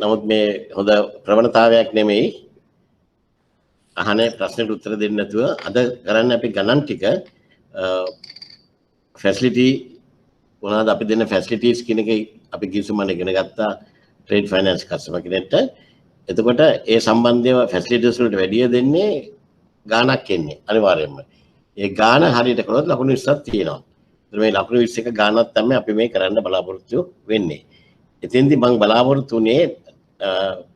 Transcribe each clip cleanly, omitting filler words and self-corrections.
නමුත් මේ හොඳ ප්‍රවණතාවයක් නෙමෙයි. අහන්නේ ප්‍රශ්නෙට උත්තර දෙන්න නැතුව අද කරන්න අපි ගණන් ටික ෆැසිලිටි මොනවාද අපි දෙන්න ෆැසිලිටිස් කියන එක අපි කිසිමන ඉගෙන ගත්තා ට්‍රේඩ් ෆයිනෑන්ස් කස්ටමර් කෙනෙක්ට. එතකොට ඒ සම්බන්ධව ෆැසිලිටිස් වලට වැඩිය දෙන්නේ ගාණක් එන්නේ අනිවාර්යයෙන්ම. ඒ ගාණ හරියට කළොත් ලකුණු 20ක් තියෙනවා. ඒත් මේ ලකුණු 21 ගාණක් තමයි අපි මේ කරන්න බලාපොරොත්තු වෙන්නේ. එතෙන්දී මම බලාපොරොත්තු වෙන්නේ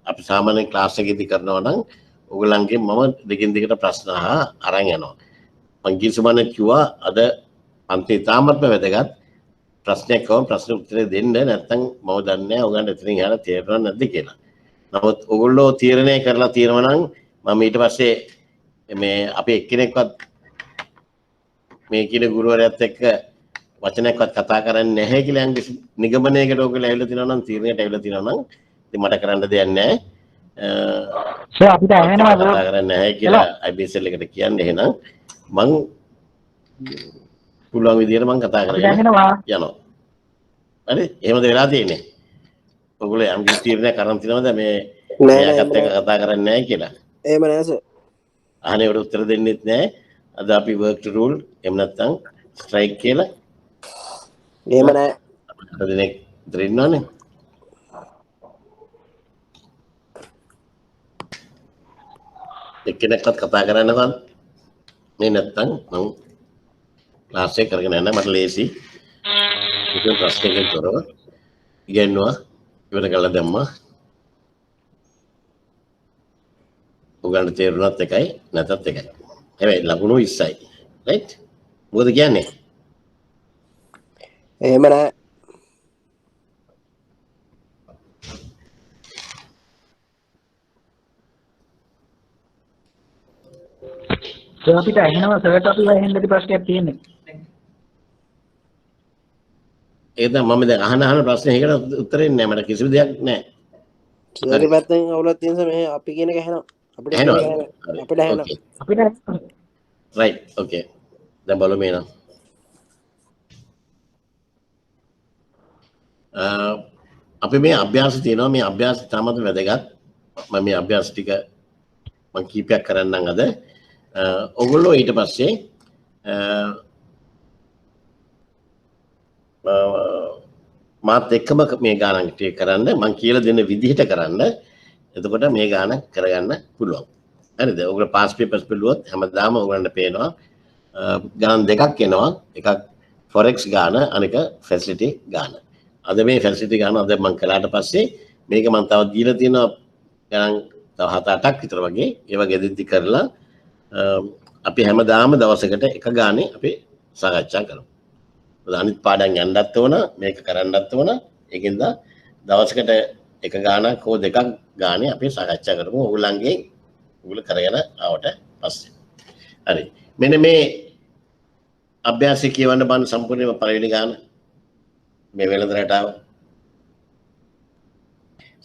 අපි සාමාන්‍ය ක්ලාස් එකේදී කරනවා නම් ඔයගලන්ගේ මම දෙකින් දෙකට ප්‍රශ්න අරන් යනවා. මම කිසිමන කිව්වා අද අන්තිම තාමත්ම වැදගත් ප්‍රශ්නයක් කවම ප්‍රශ්න උත්තරේ දෙන්න නැත්නම් මම දන්නේ නැහැ ඔයගලන්ට එතනින් එහාට තේරෙනවද නැද්ද කියලා. නමුත් ඔයගොල්ලෝ තීරණය කරලා තියෙනවා නම් මම ඊට පස්සේ මේ අපි එක්කෙනෙක්වත් මේ කියන ගුරුවරයාත් එක්ක වචනයක්වත් කතා කරන්නේ නැහැ කියලා යම් නිගමනයකට ඔයගොල්ලෝ ඇවිල්ලා තිනවා නම් තීරණයට ඇවිල්ලා තිනවා නම් ඉතින් මට කරන්න දෙයක් නැහැ. සර් අපිට ඇහෙනවා කතා කරන්නේ නැහැ කියලා IBSL එකට කියන්නේ එහෙනම් මං පුළුවන් විදියට මං කතා කරගෙන යනවා. හරි එහෙමද වෙලා තියෙන්නේ? ඔයගොල්ලෝ යම් කිසි තීරණයක් අරන් තිනවද මේ මෙයාකට එක කතා කරන්නේ නැහැ කියලා? එහෙම නැහැ සර්. අහන්නේ උඩ උත්තර දෙන්නෙත් නැහැ. අද අපි work to rule එහෙම නැත්නම් strike කියලා. එහෙම නැහැ. අද දිනේ ඉතින් ඉන්නවනේ. එක්කෙනෙක්වත් කතා කරන්නවත් මේ නැත්තම් මම ක්ලාස් එක කරගෙන යන්න මට ලේසි. ඒක ප්‍රශ්නයකින් තොරව ඉගෙනුවා ඉවර කළා දැම්මා. ඔයගලන්ට තේරුණත් එකයි නැතත් එකයි. හැබැයි ලකුණු 20යි. රයිට්? මොකද කියන්නේ? එහෙම නැහැ. සර් අපිට ඇහෙනවා සර්ට අපි වහෙන් දෙති ප්‍රශ්නයක් තියෙන්නේ. ඒක තමයි මම දැන් අහන ප්‍රශ්නේ ඒකට උත්තරේ නැහැ මට කිසිම දෙයක් නැහැ. සර්ගේ පැත්තෙන් අවුලක් තියෙන නිසා මේ අපි කියන එක ඇහෙනවා. අපිට ඇහෙනවා. අපිට රයිට් ඕකේ. දැන් බලමු එහෙනම්. අපි මේ අභ්‍යාස තියෙනවා මේ අභ්‍යාස තාමත් වැදගත්. මම මේ අභ්‍යාස ටික මම කීපයක් කරන්නම් අද. ඔගොල්ලෝ ඊට පස්සේ මාත් එක්කම මේ ගානක් ටික කරන්න මම කියලා දෙන විදිහට කරන්න. එතකොට මේ ගාන කරගන්න පුළුවන්. හරිද? ඔයගොල්ලෝ පාස් පේපර්ස් බලුවොත් හැමදාම ඔයගොල්ලන්ට පේනවා ගාන දෙකක් එනවා. එකක් forex ගාන අනික facility ගාන. අද මේ facility ගාන අද මම කළාට පස්සේ මේක මම තව දීලා තියෙනවා ගණන් තව 7-8ක් විතර වගේ. ඒවා ගෙදෙද්දි කරලා අපි හැමදාම දවසකට එක ගානේ අපි සාකච්ඡා කරමු. අනිත් පාඩම් යන්නත් ඕන මේක කරන්නත් ඕන. ඒකෙන්ද දවසකට එක ගානක් හෝ දෙකක් ගානේ අපි සාකච්ඡා කරමු. ඔයගොල්ලෝ කරගෙන ආවට පස්සේ. හරි. මෙන්න මේ අභ්‍යාසය කියවන්න බන්න සම්පූර්ණයෙන්ම පළවෙනි ගාන මේ වෙළඳ රටාව.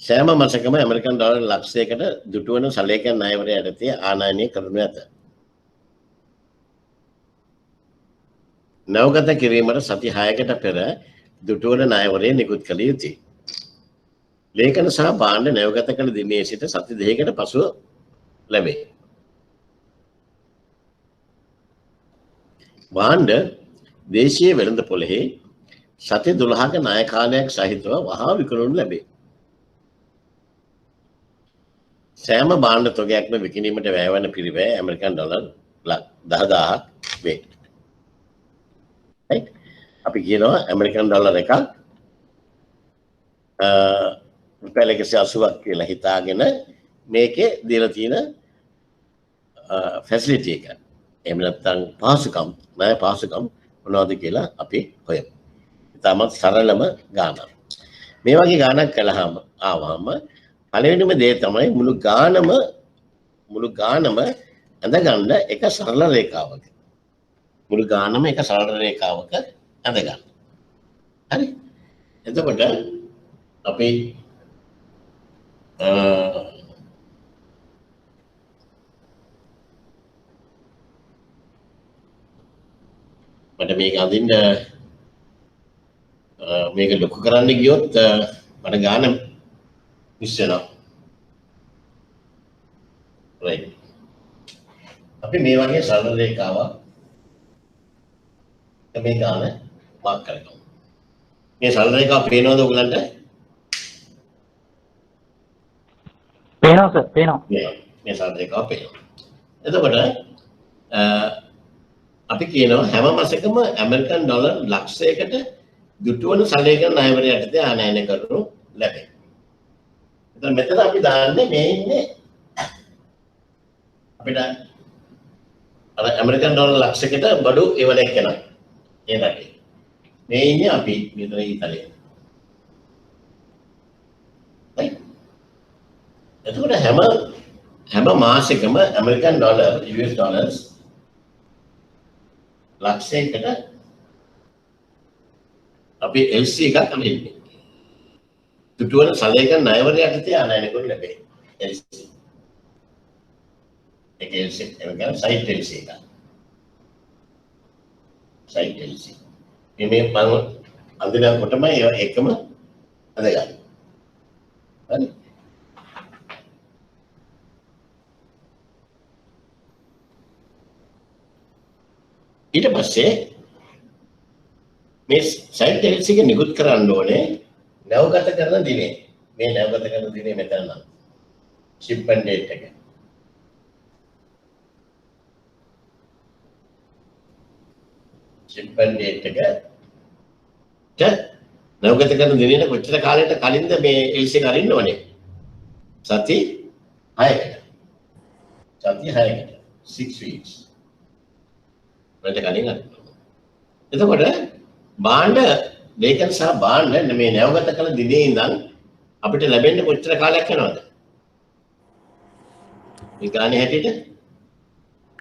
සෑම මාසකම ඇමරිකන් ඩොලර් ලක්ෂයකට දුටුවන සලේකයන් ණයවරය යටතේ ආනයනය කරනු ඇත. නවගත කිරීමට සති 6කට පෙර දුටුවන ණයවරය නිකුත් කළ යුතුයි. ලේඛන සහ භාණ්ඩ නැවගත කළ දිනේ සිට සති 2කට පසුව ලැබේ. භාණ්ඩ දේශීය වෙළඳ පොළෙහි සති 12ක ණය කාලයක් සහිතව වහා විකුණනු ලැබේ. සෑම භාණ්ඩ තොගයක්ම විකිණීමට වැයවන පිරිවැය ඇමරිකන් ඩොලර් 10000ක් වේ. අපි කියනවා ඇමරිකන් ඩොලර් එකක් රුපියල් 180ක් කියලා හිතාගෙන මේකේ දීලා තියෙන ෆැසිලිටි එක. එහෙම නැත්නම් පහසුකම් ණය පහසුකම් මොනවද කියලා අපි හොයමු. ඉතාමත් සරලම ගානක්. මේ වගේ ගානක් කළාම ආවම පළවෙනිම දේ තමයි මුළු ගානම ඇඳගන්න එක සරල රේඛාවක. මුළු ගානම එක සරල රේඛාවක ඇඳගන්න. හරි. එතකොට අපි මට මේක අඳින්න මේක ලොකු කරන්න ගියොත් මට ගාන මිස් වෙනවා. right. අපි මේ වගේ සරල රේඛාවක් මේ ගාන මාක් කරගමු. මේ සරල රේඛාව පේනවද ඔයගලන්ට? පේනවා සර් පේනවා. මේ සරල රේඛාව පේනවා. එතකොට අපි කියනවා හැම මාසෙකම ඇමරිකන් ඩොලර් ලක්ෂයකට දුටුවන සල්ලේකරන ණයවර යටතේ ආනයනය කරනු ලැබේ. එතන මෙතන අපි දාන්නේ මේ ඉන්නේ අපිට අර ඇමරිකන් ඩොලර් ලක්ෂයකට බඩු එවලක් කරනවා. ඒ රටේ. මේ ඉන්නේ අපි මෙතන ඊතලයේ. right. එතකොට හැම මාසෙකම ඇමරිකන් ඩොලර් US ඩොලර්ස් ලක්ෂයකට අපි LC එකක් අමෙන්නේ. දුටුවන සල්ලේකරන ණයවර යටතේ ආනයනය කරනු ලැබේ. LC. ඒක LC එනවා සයිට් LC එක. Site LC. මේ මම අඳිනකොටම එකම අඳගන්න. හරි. ඊට පස්සේ මේ සයිට් LC එක නිකුත් කරන්න ඕනේ නැවගත කරන දිනේ. මේ නැවගත කරන දිනේ මෙතන නම් shipment date එක. shipment date එක නැවගත කරන දිනේ කොච්චර කාලයකට කලින්ද මේ LC එක අරින්න ඕනේ? සති 6කට. සති 6කට. 6 weeks. මට කලින් අරින්න. එතකොට බාණ්ඩ ලේඛන සහ බාණ්ඩ මේ නැවගත කළ දිනේ ඉඳන් අපිට ලැබෙන්නේ කොච්චර කාලයක් යනවද? මේ ගානේ හැටියට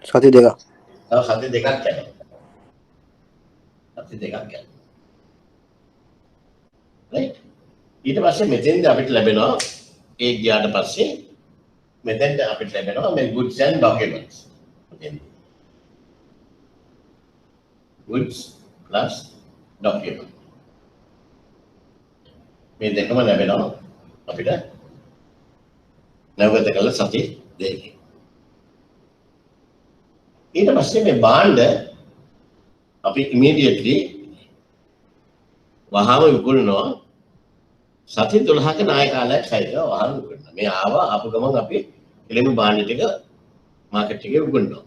සති දෙකක්. තව සති දෙකක් යනවා. සති දෙකක් යනවා. right. ඊට පස්සේ මෙතෙන්ද අපිට ලැබෙනවා ඒ ගියාට පස්සේ මෙතෙන්ද අපිට ලැබෙනවා මේ goods and documents. goods plus document. මේ දෙකම ලැබෙනවා අපිට නැවගත කළ සති දෙකකින්. ඊට පස්සේ මේ බාණ්ඩ අපි immediately වහාම විකුණනවා සති 12ක ණය කාලයක් සහිතව වහාම විකුණනවා. මේ ආපු ගමන් අපි එළෙමු බාණ්ඩ ටික මාකට් එකේ විකුණනවා.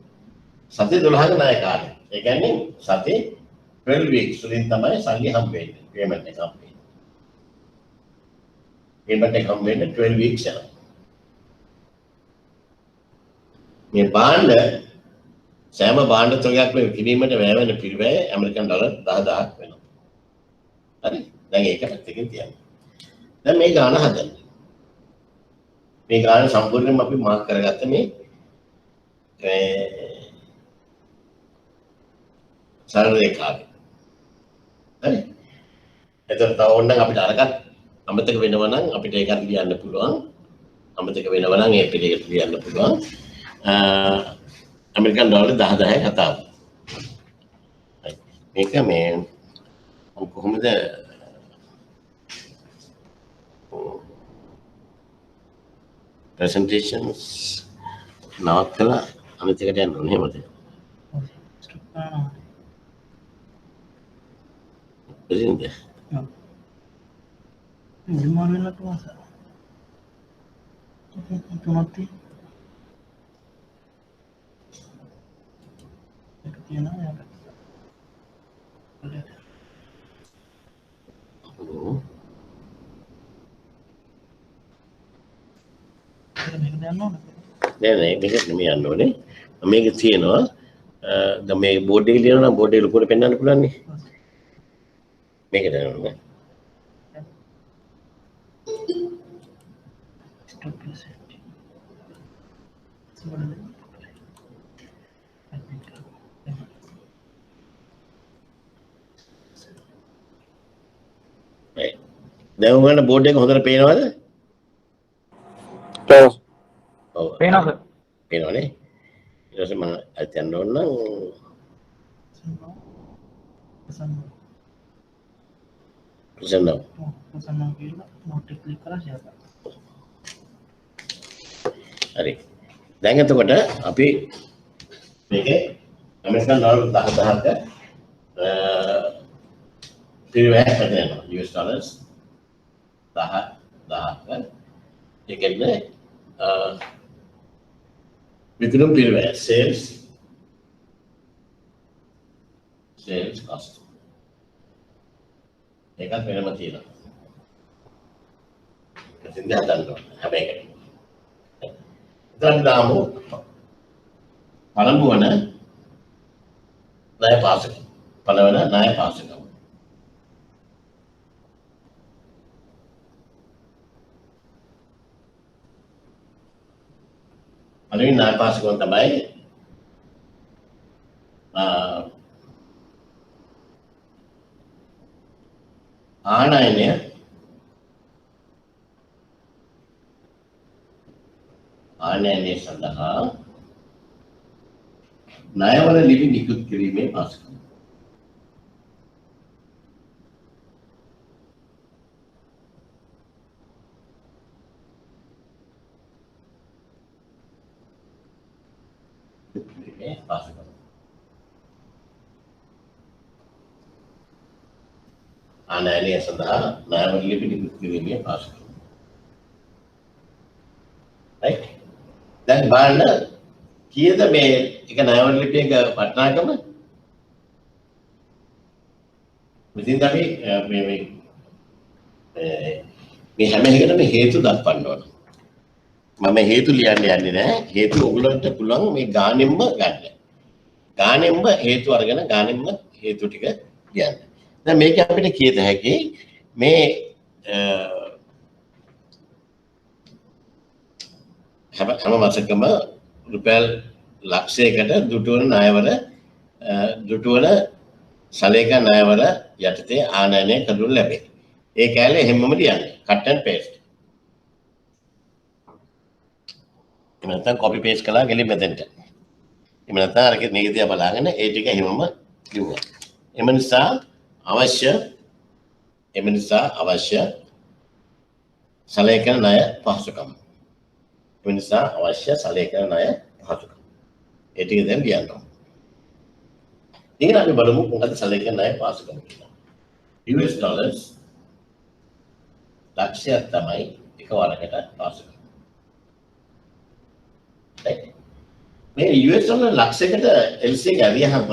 සති 12ක ණය කාලය. ඒ කියන්නේ සති 12 weeks වලින් තමයි සල්ලි හම්බ වෙන්නේ. payment එක හම්බ වෙන්නේ. payment එක හම්බ වෙන්නේ 12 weeks යනවා. මේ බාණ්ඩ සෑම බාණ්ඩ තොගයක්ම විකිණීමට වැය වෙන පිරිවැය ඇමරිකන් ඩොලර් 10000ක් වෙනවා. හරි. දැන් ඒක පැත්තකින් තියන්න. දැන් මේ ගාන හදන්න. මේ ගාන සම්පූර්ණයෙන්ම අපි මාක් කරගත්ත මේ සරල රේඛාවයි. හරි. එතකොට තව ඕනනම් අපිට අරකට අමතක වෙනවා නම් අපිට ඒකත් ලියන්න පුළුවන්. අමතක වෙනවා නම් ඒ පිළිගට ලියන්න පුළුවන්. ඇමරිකන් ඩොලර් 10000 කතාව. මේක මේ කොහොමද presentations නවත් කළා අනිත් එකට යන්න ඕනේ එහෙමද? Present. निर्माण में तो ऐसा चुनौती ये ना यार නෑ මේක නෙමෙයි යන්න ඕනේ. මේක තියෙනවා දැන් මේ බෝඩ් එකේ ලියනවා නම් බෝඩ් එක ලොකුට පෙන්වන්න පුළුවන් නේ. මේකට යනවා. දැන් උගන්න බෝඩ් එක හොඳට පේනවද? ඔව්. පේනවා සර්. පේනවනේ. ඊට පස්සේ මම අත් යන්න ඕන නම් ප්‍රසන්න ප්‍රසන්න කියලා නෝට් එක ක්ලික් කරලා ෂෙයා කරන්න. හරි. දැන් එතකොට අපි මේකේ ඇමරිකන් ඩොලර් 10000ක පිරිවැයක් හදනවා. US dollars 10,000ක. ඒ කියන්නේ විකුණුම් පිරිවැය sales cost. ඒකත් වෙනම තියෙනවා. ඉතින් දැන් හදන්න හැබැයි දැන් දාමු පළමු වන ණය පාසක. පළවන ණය පාසක. පළවෙනි ණය පාසකම තමයි ආනයනය සඳහා ණයවල ලිපි නිකුත් කිරීමේ පාසකම. ආනයනය සඳහා ණයවල ලිපි නිකුත් කිරීමේ පාසකම. right? දැන් බලන්න කීයද මේ එක ණයවල ලිපියක වටිනාකම? මෙතෙන් අපි මේ හැම එකකටම හේතු දක්වන්න ඕන. මම හේතු ලියන්න යන්නේ නැහැ. හේතු ඔයගොල්ලන්ට පුළුවන් මේ ගානෙම්ම ගන්න. ගානෙම්ම හේතු අරගෙන ගානෙම්ම හේතු ටික ලියන්න. දැන් මේක අපිට කියත හැකි මේ හැම මාසකම රුපියල් ලක්ෂයකට දුටුවන ණයවල දුටුවන සලේක ණයවල යටතේ ආනයනය කරනු ලැබේ. ඒ කැලේ හැමම ලියන්නේ cut and paste. එහෙම නැත්නම් copy paste කළා ගෙලි මෙතෙන්ට. එහෙම නැත්නම් අර මේක දිහා බලාගෙන ඒ ටික හැමම ලියුවා. එම නිසා අවශ්‍ය සලේකන ණය පහසුකම්. ඒ නිසා අවශ්‍ය සලේකන ණය පහසුකම්. ඒ ටික දැන් ලියන්න ඕන. ඊගෙන අපි බලමු මොකද සලේකන ණය පහසුකම් කියලා. US dollars ලක්ෂයක් තමයි එකවරකට පහසුකම්. මේ US dollar ලක්ෂයකට LC එක ඇවියහම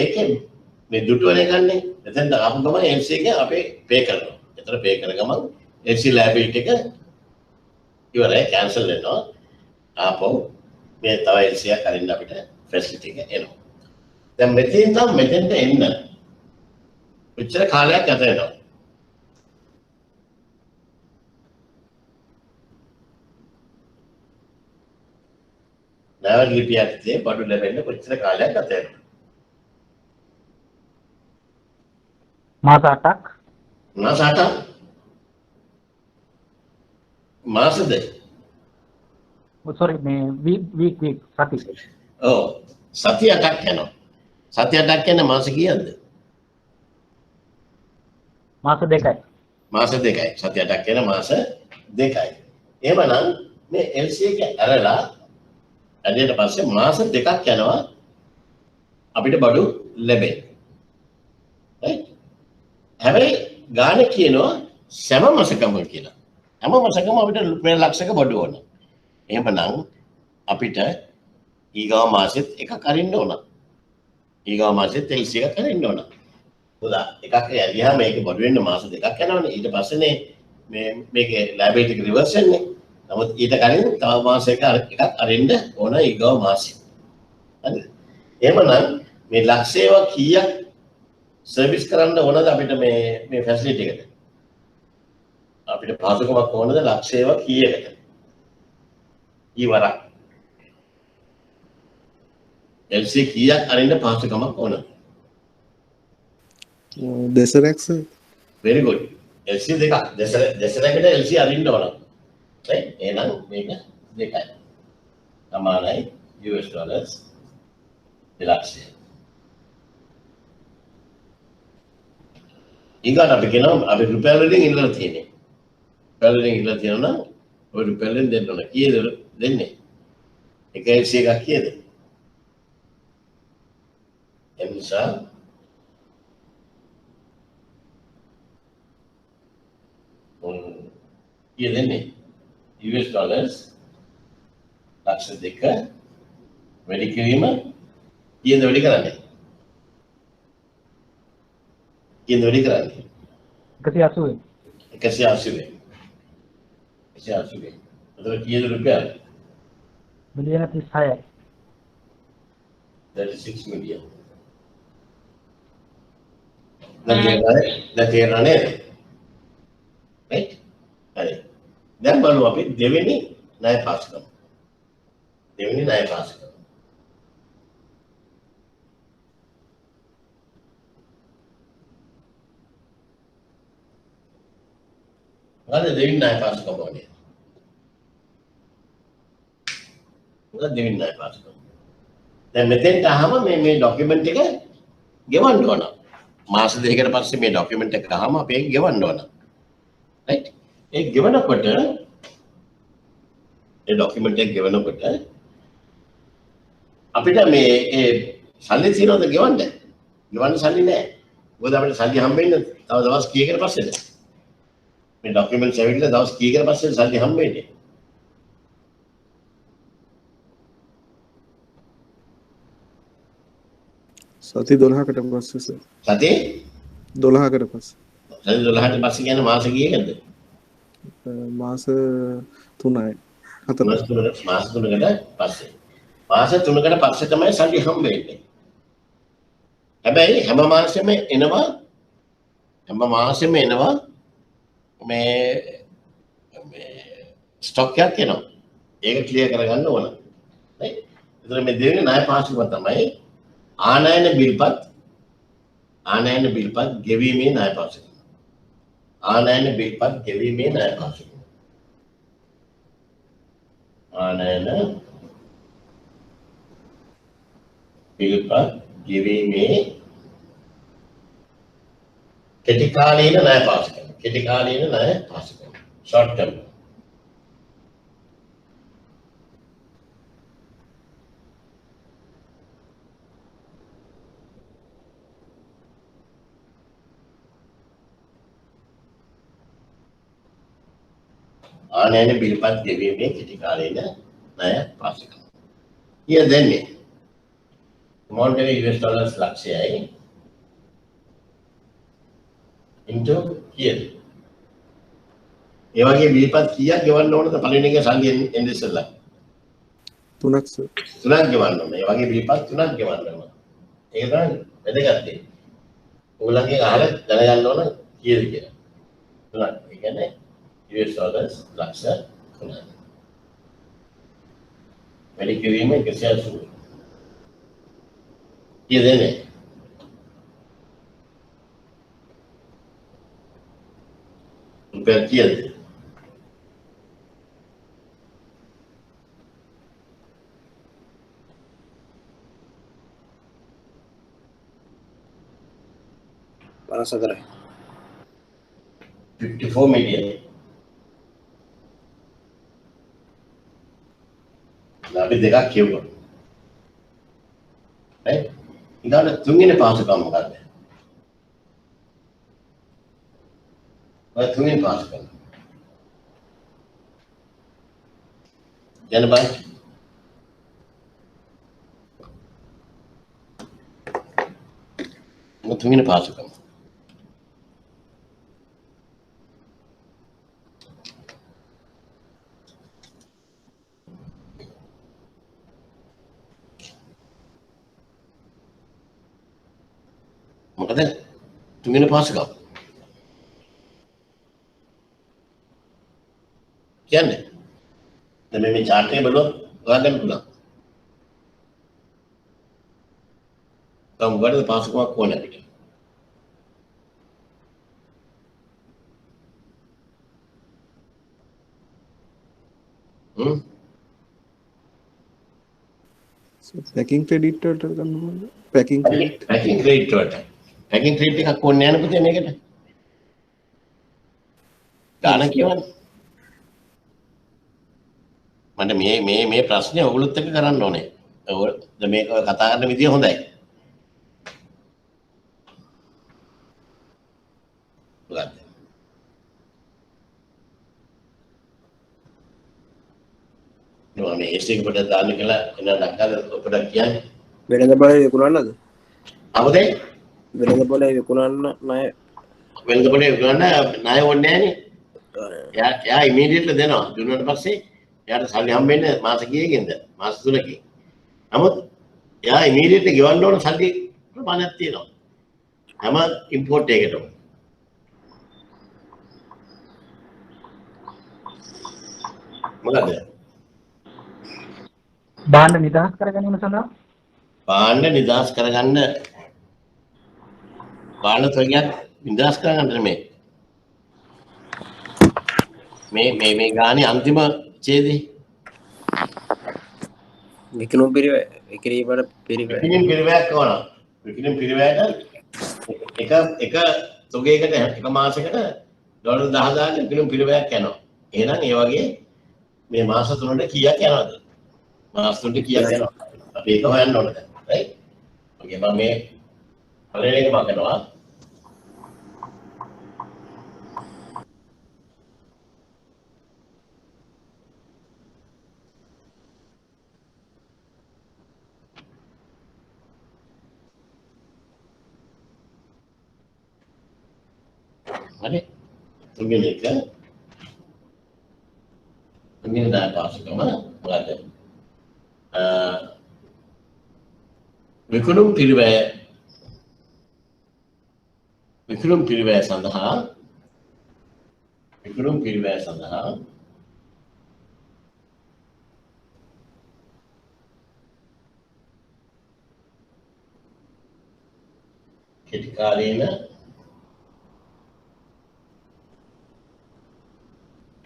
ඒකේ මේ දුටුවන එකන්නේ එතෙන් ආපු ගමන් LC එක අපේ පේ කරනවා. එතන පේ කර ගමන් LC liability එක ඉවරයි කැන්සල් වෙනවා. ආපහු මේ තව LC එකක් අරින්න අපිට ෆැසිලිටි එක එනවා. දැන් මෙතෙන් නම් මෙතෙන්ට එන්න උච්චර කාලයක් ගත වෙනවා. ණයවල ලිපියකදී බඩු ලැබෙන්න කොච්චර කාලයක් ගත වෙනවද? මාස 8ක්. මාස 8ක්? මාසද? sorry මේ week සති. ඔව් සති 8ක් යනවා. සති 8ක් කියන්නේ මාස කීයක්ද? මාස 2යි. මාස 2යි. සති 8ක් කියන මාස 2යි. එහෙමනම් මේ LC එක ඇරලා ඇදෙන්න පස්සේ මාස 2ක් යනවා අපිට බඩු ලැබෙන්නේ. right? හැබැයි ගාන කියනවා සෑම මාසකම කියලා. හැම මාසකම අපිට රුපියල් ලක්ෂයක බඩු ඕන. එහෙමනම් අපිට ඊගාව මාසෙත් එකක් අරින්න ඕන. ඊගාව මාසෙත් LC එකක් අරින්න ඕන. උදා එකක් ඇරියාම මේක බඩු වෙන්න මාස 2ක් යනවනේ. ඊට පස්සේනේ මේකේ liability එක reverse වෙන්නේ. නමුත් ඊට කලින් තව මාසයක එකක් අරින්න ඕන ඊගාව මාසෙ. හරිද? එහෙමනම් මේ ලක්ෂයව කීයක් සර්විස් කරන්න ඕනද අපිට මේ ෆැසිලිටි එකට? අපිට පහසුකමක් ඕනද ලක්ෂයව කීයකට? ඊවරක්. LC කීයක් අරින්න පහසුකමක් ඕනද? දෙසරක් සර්. very good. LC දෙකක්. දෙසරකට LC අරින්න ඕන. right? එහෙනම් මේක දෙකයි. සමානයි US dollars 2,00,000. ඊගොල්ලෝ අපි කියනවා අපි රුපියල් වලින් ඉල්ලලා තියෙන්නේ. රුපියල් වලින් ඉල්ලලා තියෙනවා නම් ඔය රුපියල් වලින් දෙන්න ඕන. කීයද දෙන්නේ. එක LC එකක් කීයද? ඒ නිසා කීය දෙන්නේ? US dollars ලක්ෂ 2 වැඩි කිරීම කීයද වැඩි කරන්නේ? කීයද වැඩි කරන්නේ? 180. 180. 180. එතකොට කීයද රුපියල්? මිලියන 36යි. 36 million. දැන් තේරෙනවා නේද? right? හරි. දැන් බලමු අපි දෙවෙනි ණය පාස්කම. දෙවෙනි ණය පාස්කම. මොකද දෙවෙනි ණය පාස්කම වනේ? මොකද දෙවෙනි ණය පාස්කම? දැන් මෙතෙන්ට ආවම මේ ડોකියුමන්ට් එක ගෙවන්න ඕන. මාස දෙකකට පස්සේ මේ ડોකියුමන්ට් එක ආවම අපි ඒක ගෙවන්න ඕන. right? ඒ ගෙවනකොට ඒ ડોකියුමන්ට් එක ගෙවනකොට අපිට මේ ඒ සල්ලි තියනවද ගෙවන්න? ගෙවන්න සල්ලි නැහැ. මොකද අපිට සල්ලි හම්බෙන්නේ තව දවස් කීයකට පස්සේද? මේ ડોකියුමන්ට්ස් ඇවිල්ලා දවස් කීයකට පස්සේද සල්ලි හම්බෙන්නේ? සති 12කට පස්සේ සර්. සති 12කට පස්සේ. සති 12ට පස්සේ කියන්නේ මාස කීයකද? මාස 3යි. 4යි. මාස 3කට පස්සේ. මාස 3කට පස්සේ තමයි සල්ලි හම්බෙන්නේ. හැබැයි හැම මාසෙම එනවා මේ ස්ටොක් එකක් එනවා. ඒක ක්ලියර් කරගන්න ඕන. right? ඒතර මේ දෙවෙනි ණය පාස්කම තමයි ආනයන බිල්පත් ගෙවීමේ ණය පාස්කම. ආනයන බිල්පත් ගෙවීමේ ණය පාස්කම. ආනයන බිල්පත් ගෙවීමේ කෙටි කාලීන ණය පාස්කම. කෙටි කාලීන ණය පාස්කම. short term. ආනයන බිල්පත් ගෙවීමේ කෙටි කාලීන ණය පාස්කම. කීයද දෙන්නේ? amount එක US dollars ලක්ෂයයි into කීයද? ඒ වගේ බිල්පත් කීයක් ගෙවන්න ඕනද පළවෙනි එක සල්ලි එන්නේ ඉස්සෙල්ලා? 3ක් සර්. 3ක් ගෙවන්න ඕනේ. ඒ වගේ බිල්පත් 3ක් ගෙවන්න ඕනේ. ඒක තමයි වැදගත් දේ. ඕගොල්ලන්ගේ අහලා දැනගන්න ඕන කීයද කියලා. 3ක්. ඒ කියන්නේ US dollars ලක්ෂ 3ක්. වැඩි කිරීම 180. කීයද එන්නේ? රුපියල් කීයද? පනසතරයි 54 million. අපි දෙකක් කියවුවා. right? ඊළඟ තුන්වෙනි පාසකම මොකක්ද? ඔය තුන්වෙනි පාසකම. යන්න බෑ. තුන්වෙනි පාසකම. මොකද තුන්වෙනි පාසකම කියන්නේ දැන් මේ chart එක බලුවොත් හොයාගන්න පුළුවන්. තම වලද පාසකමක් ඕන අපිට. පැකින් ක්‍රෙඩිට් වලට ගන්නවද? පැකින් ක්‍රෙඩිට් වලට. පැකින් ක්‍රෙඩිට් එකක් ඕනේ නැහැ නේද මේකට? ගාන කියවන්නේ. මට මේ ප්‍රශ්නේ ඔයගොල්ලොත් එක්ක කරන්න ඕනේ. ඔය මේක කතා කරන විදිය හොඳයි. මොකක්ද? මේ ඒස්ට් එක පොඩ්ඩක් දාන්න කියලා එන ඩක්කාද පොඩ්ඩක් කියන්නේ. වෙළඳ පොලේ විකුණන්නද? අපද වෙළඳ පොලේ විකුණන්න ණය වෙළඳ පොලේ විකුණන්න ණය ඕනේ නැහනේ. එයා ඉමීඩියට්ලි දෙනවා. දුන්නාට පස්සේ එයාට සල්ලි හම්බෙන්නේ මාස කීයකින්ද? මාස 3කින්. නමුත් එයා ඉමීඩියට්ලි ගෙවන්න ඕන සල්ලි ප්‍රමාණයක් තියෙනවා. හැම ඉම්පෝට් එකකටම. මොකද? භාණ්ඩ නිදහස් කර ගැනීම සඳහා භාණ්ඩ නිදහස් කරගන්න භාණ්ඩ ත්‍රිගයක් නිදහස් කරගන්න මේ ගානේ අන්තිම ඡේදේ විකුණුම් පිරිවැය විකිරීමට පිරිවැය විකිණීම් පිරිවැයක් ඕන. විකිණීම් පිරිවැයට එක තුගයකට එක මාසයකට ඩොලර් 10000ක විකිණීම් පිරිවැයක් යනවා. එහෙනම් ඒ වගේ මේ මාස 3ට කීයක් යනවද? මාස 3ට කීයක් යනවද? අපි ඒක හොයන්න ඕනේ දැන්. right? ඔකේ මම මේ පළවෙනි එක මම කරනවා. හරි. තුන්වෙනි එක තුන්වෙනි දායකකම මොකද? විකුණුම් පිරිවැය සඳහා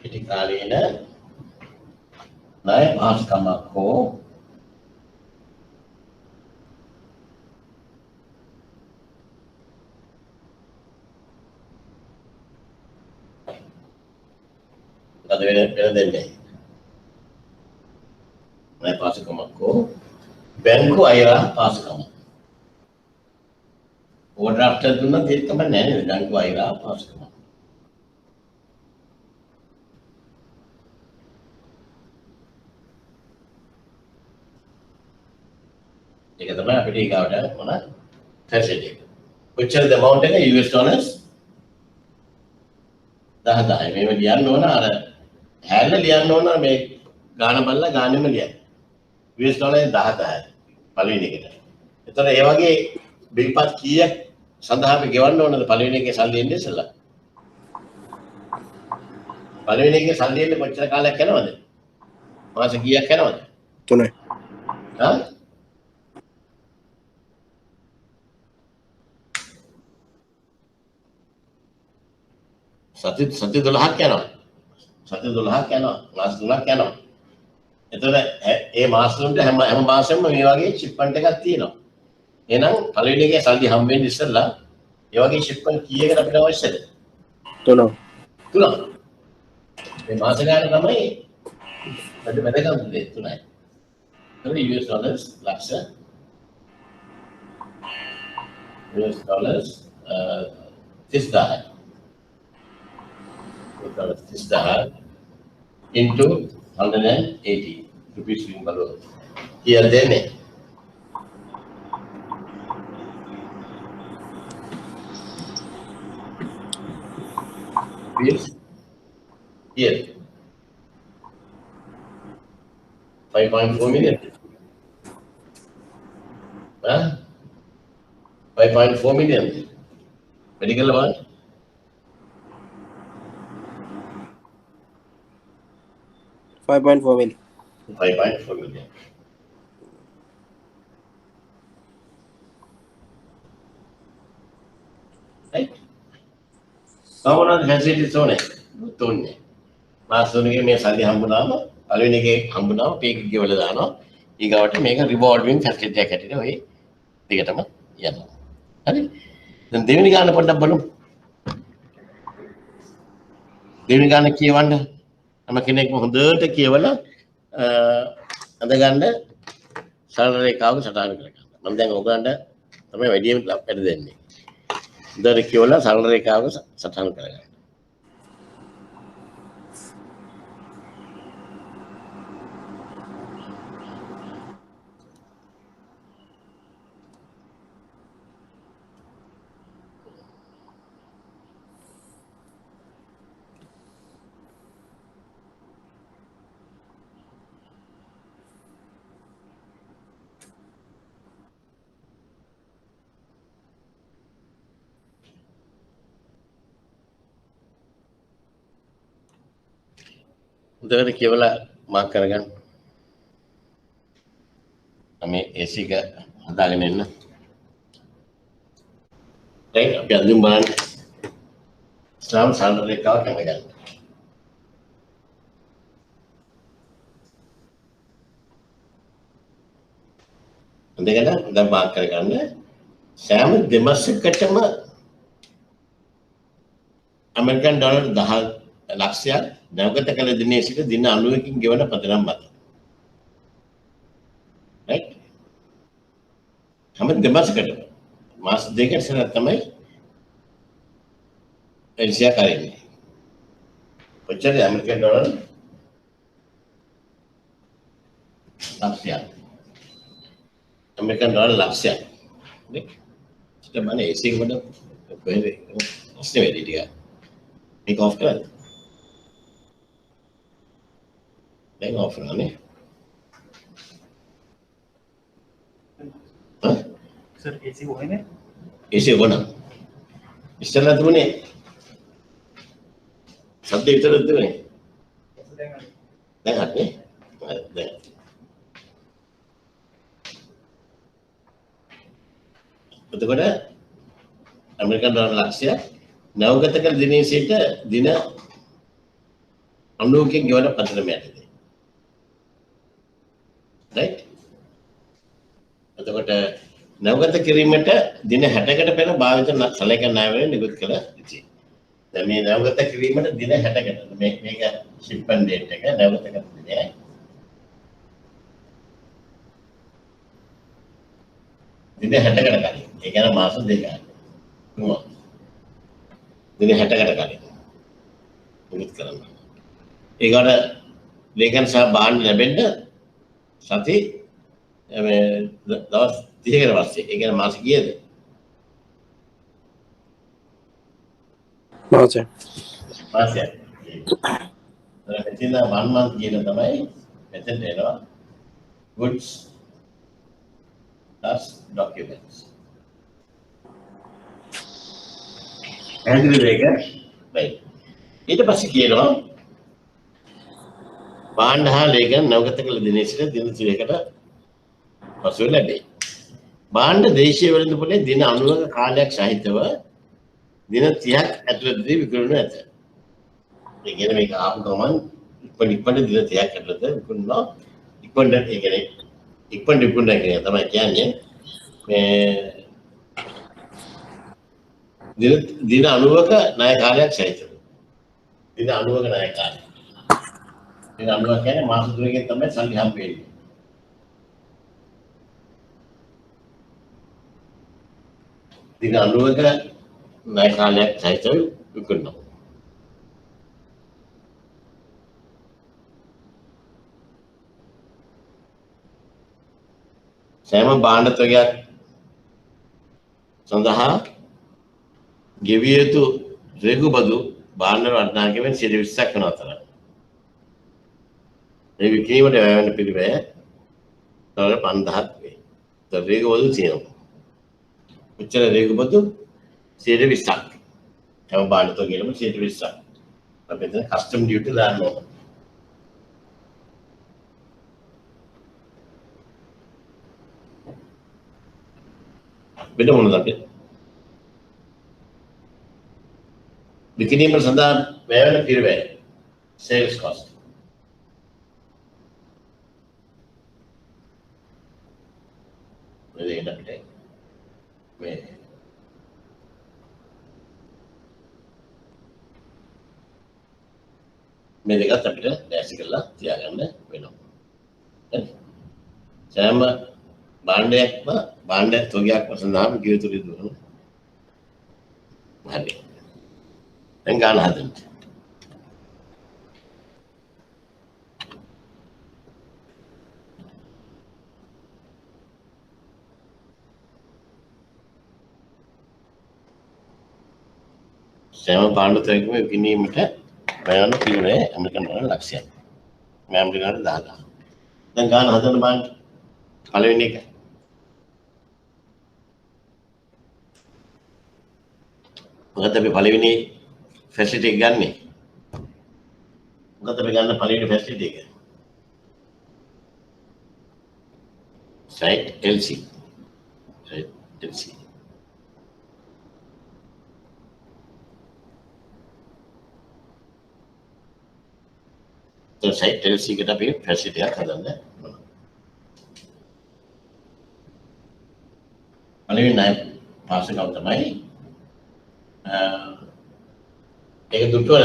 කෙටිකාලීන ණය පහසුකමක් හෝ අද වෙන දෙන්නේ ණය පහසුකමක් හෝ බැංකු අයවා පහසුකම ඕවර්ඩ්‍රාෆ්ට් එක දුන්නත් ඒක තමයි නෑ බැංකු අයවා පහසුකම ඒක තමයි අපිට ඊගාවට මොන ෆැසිලිටි එක. කොච්චරද amount එක US dollars 10000යි. මේව ලියන්න ඕන අර හැල්ල ලියන්න ඕන මේ ගාන බලලා ගානෙම ලියන්න. US dollars 10000යි පළවෙනි එකට. එතකොට ඒ වගේ බිල්පත් කීයක් සඳහා අපි ගෙවන්න ඕනද පළවෙනි එකේ සල්ලි එන්නේ ඉස්සෙල්ලා? පළවෙනි එකේ සල්ලි එන්නේ කොච්චර කාලයක් යනවද? මාස කීයක් යනවද? 3යි. හා? සති 12ක් යනවා. සති 12ක් යනවා. මාස 3ක් යනවා. එතකොට ඒ මාස තුනට හැම මාසෙම මේ වගේ ෂිප්මන්ට් එකක් තියෙනවා. එහෙනම් පළවෙනි එකේ සල්ලි හම්බ වෙන්න ඉස්සෙල්ලා ඒ වගේ ෂිප්මන්ට් කීයකට අපිට අවශ්‍යද? 3. 3. මේ මාස ගාන තමයි වැදගත් දේ 3යි. ඒක US dollars ලක්ෂ US dollars 30000 into 180 rupees below. Here then here 5.4 million. 5.4 million. Medical one. 5.4 million. 5.4 million. Right? Common facilities ඕනේ. තුන්නේ. මාස තුනකේ මේ සල්ලි හම්බුනාම පළවෙනි එකේ හම්බුනාම පේක ගෙවලා දානවා. ඊගාවට මේක රිවෝල්විං ෆැසිලිටි එකක් හැටියට ඔය දෙකටම යනවා. හරි? දැන් දෙවෙනි ගාන පොඩ්ඩක් බලමු. දෙවෙනි ගාන කියවන්න. තම කෙනෙක්ම හොඳට කියවලා අඳගන්න සරල රේඛාවක සටහන් කරගන්න. මම දැන් ඔයගලන්ට තමයි වැඩියෙන් වැඩ දෙන්නේ. උදේට කියවලා සරල රේඛාවක සටහන් කරගන්න. උදේට කියවලා මාක් කරගන්න. මේ AC එක හදාගෙන එන්න. දැන් අපි අඳුම් බලන්න. ඉස්ලාම් සරල රේඛාවක් කරගන්න. අඳගෙන දැන් මාක් කරගන්න. සෑම දෙමාසයකටම ඇමරිකන් ඩොලර් 10 ලක්ෂයක් නැවත කළ දිනේ සිට දින 90කින් ගෙවන පදනම් මත. right? හැම දෙමාසයකටම මාස දෙකකට සරත් තමයි එල්සියා කරන්නේ. ඔච්චර ඇමරිකන් ඩොලර් ලක්ෂයක්. ඇමරිකන් ඩොලර් ලක්ෂයක්. right? ඒක මම AC එක වඩා කොහෙද? ඔස්සේ වැඩි ටික. මේක ඔෆ් කරලා දැන් ඔෆ් කරන්නේ. सर AC होने AC ඕන. ඉස්සෙල්ලා තිබුණේ සද්ද විතරද තිබුණේ. දැන් හරිනේ. දැන් එතකොට ඇමරිකන් ඩොලර් ලක්ෂයක් නවගත කළ දිනේ සිට දින 90කින් ගෙවන පදනම යටතේ. right? එතකොට නවගත කිරීමට දින 60කට පෙර භාවිත සලකන ණය නිකුත් කළ යුතුයි. දැන් මේ නවගත කිරීමට දින 60කට මේක ෂිප්මන්ට් ඩේට් එක නවගත කරන දිනයයි. දින 60කට කලින්. ඒ කියන්නේ මාස දෙකක්. නුඹ දින 60කට කලින් නිකුත් කරන්න. ඒකට ලේඛන සහ බාණ්ඩ ලැබෙන්න සති මේ දවස් 30කට පස්සේ. ඒ කියන්නේ මාස කීයද? මාසයක්. මාසයක්. මෙතන 1 month කියන තමයි මෙතෙන් එනවා goods as documents. ඇඳිලි දෙක right. ඊට පස්සේ කියනවා බාණ්ඩ හා ලේඛන නවගත කළ දිනේ සිට දින 30කට පසුව ලැබේ. බාණ්ඩ දේශීය වෙළඳපොලේ දින 90ක කාලයක් සහිතව දින 30ක් ඇතුළතදී විකුණනු ඇත. ඒ කියන්නේ මේක ආපු ගමන් ඉක්මනට දින 30ක් ඇතුළත විකුණනවා. ඉක්මනට ඒ කියන්නේ ඉක්මනට විකුණනවා කියන තමයි කියන්නේ. මේ දින 90ක ණය කාලයක් සහිතව. දින 90ක ණය කාලය. දින 90 කියන්නේ මාස 3කින් තමයි සල්ලි හම්බෙන්නේ. දින 90ක ණය කාලයක් සහිතව විකුණනවා. සෑම භාණ්ඩ තොගයක් සඳහා ගෙවිය යුතු රේගු බදු භාණ්ඩ වටිනාකමෙන් 20ක් වෙන අතර මේ විකිණීමට වැය වෙන පිළිවෙල ඩොලර් 5000ක් වේ. රේගු බදු තියෙනවා. උච්චර රේගු බදු 20ක්. හැම භාණ්ඩ තොගයකම 20ක්. අපි එතන කස්ටම් ඩියුටි දාන්න ඕන. වෙන මොනවද අපි විකිණීම සඳහා වැය වෙන පිරිවැය sales cost මේ දෙකත් අපිට දැසි කරලා තියාගන්න වෙනවා. සෑම භාණ්ඩයක්ම භාණ්ඩ තොගයක්ම සඳහාම කිව යුතු රිදුවන. හරි. දැන් ගාන හදන්න. සෑම භාණ්ඩ තොගයක්ම විකිණීමට ප්‍රයෝජන පිළිවෙලේ ඇමරිකන් ඩොලර් ලක්ෂයක්. මේ ඇමරිකන් ඩොලර් 10000. දැන් ගාන හදන්න බලන්න. පළවෙනි එක. මොකද අපි පළවෙනි ෆැසිලිටි එක ගන්නෙ? මොකද අපි ගන්න පළවෙනි ෆැසිලිටි එක? site LC. Site LC. तो site LC එකට අපි ෆැසිලිටි එකක් හදන්න ඕන. පළවෙනි ණය පාස් එකක් තමයි ඒක දුටුවන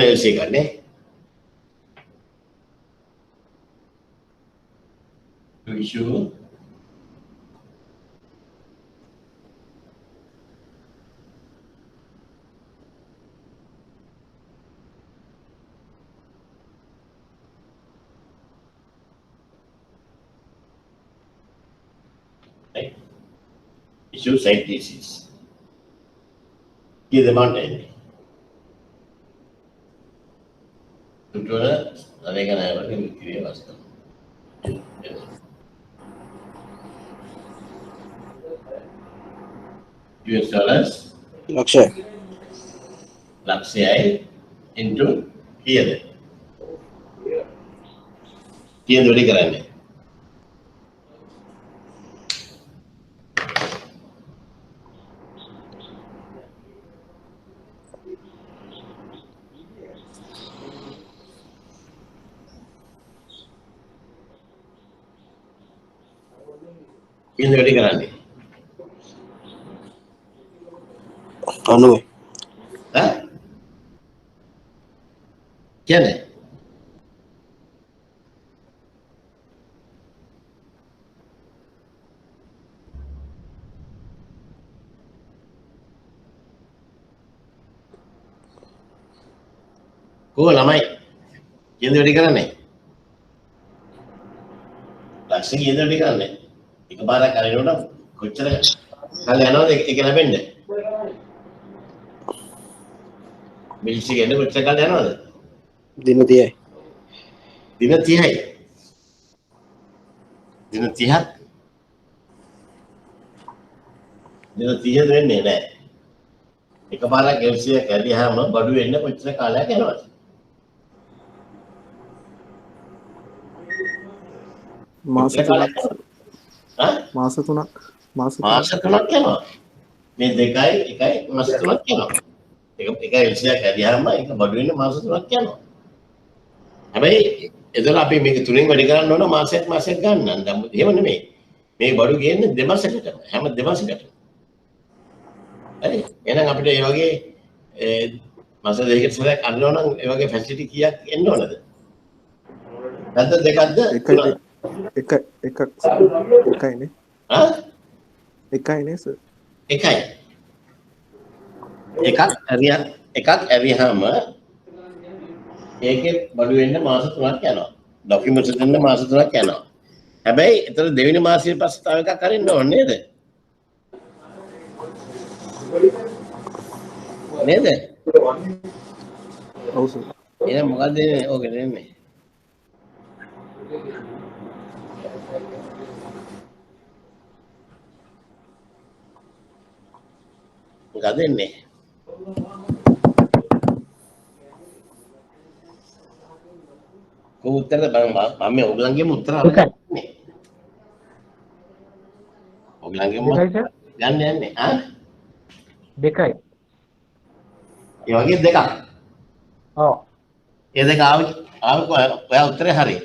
LC එකක් නේ. to issue issue site DCs. Key demand entry. Tutorial අරගෙන ආවම වික්‍රිය වස්තු. US dollars ලක්ෂයයි into කීයද? කීයද වැඩි කරන්නේ? කීයද වැඩි කරන්නේ? 90. ඈ? කියන්නේ? කො ළමයි කීයද වැඩි කරන්නේ? ලක්ෂ කීයද වැඩි කරන්නේ? එකපාරක් අරිනොට කොච්චර කාලය යනවද ඒක ලැබෙන්නේ? මිලිසි ගන්න කොච්චර කාලය යනවද? දින 30යි. දින 30යි. දින 30ක්. දින 30 වෙන්නේ නැහැ. එකපාරක් LC එක ඇරියාම බඩු වෙන්න කොච්චර කාලයක් යනවද? මාස 3ක්. හා? මාස 3ක්. මාස 3ක් යනවා. මේ දෙකයි එකයි මාස 3ක් යනවා. එක LC එක ඇරියාම ඒක බඩු වෙන්න මාස 3ක් යනවා. හැබැයි එතන අපි මේක තුනෙන් වැඩි කරන්න ඕන මාසයක් ගන්න. දැන් එහෙම නෙමෙයි. මේ බඩු ගේන්නේ දෙමාසයකට. හැම දෙමාසයකට. හරි. එහෙනම් අපිට මේ වගේ මාස දෙකකට සැරයක් අන්න ඕන නම් ඒ වගේ ෆැසිලිටි කීයක් එන්න ඕනද? නැත්නම් දෙකක්ද? එකයිනේ. හා? එකයිනේ සර්. එකයි. එකක් ඇරියාම ඒකේ බඩු වෙන්න මාස 3ක් යනවා. ડોකියුමන්ට්ස් දෙන්න මාස 3ක් යනවා. හැබැයි ඒතර දෙවෙනි මාසයේ පස්සේ තව එකක් අරින්න ඕනේ නේද? නේද? ඔව් සර්. එහෙනම් මොකද ඕකේ දෙන්නේ? මොකද දෙන්නේ? උත්තර මම ඔයගලන්ගේම උත්තර අරගෙන ඔයගලන්ගේම ගන්න යන්නේ ආ දෙකයි. ඒ වගේ දෙකක්. ඔව්. ඒ දෙක ඔයා උත්තරේ හරි.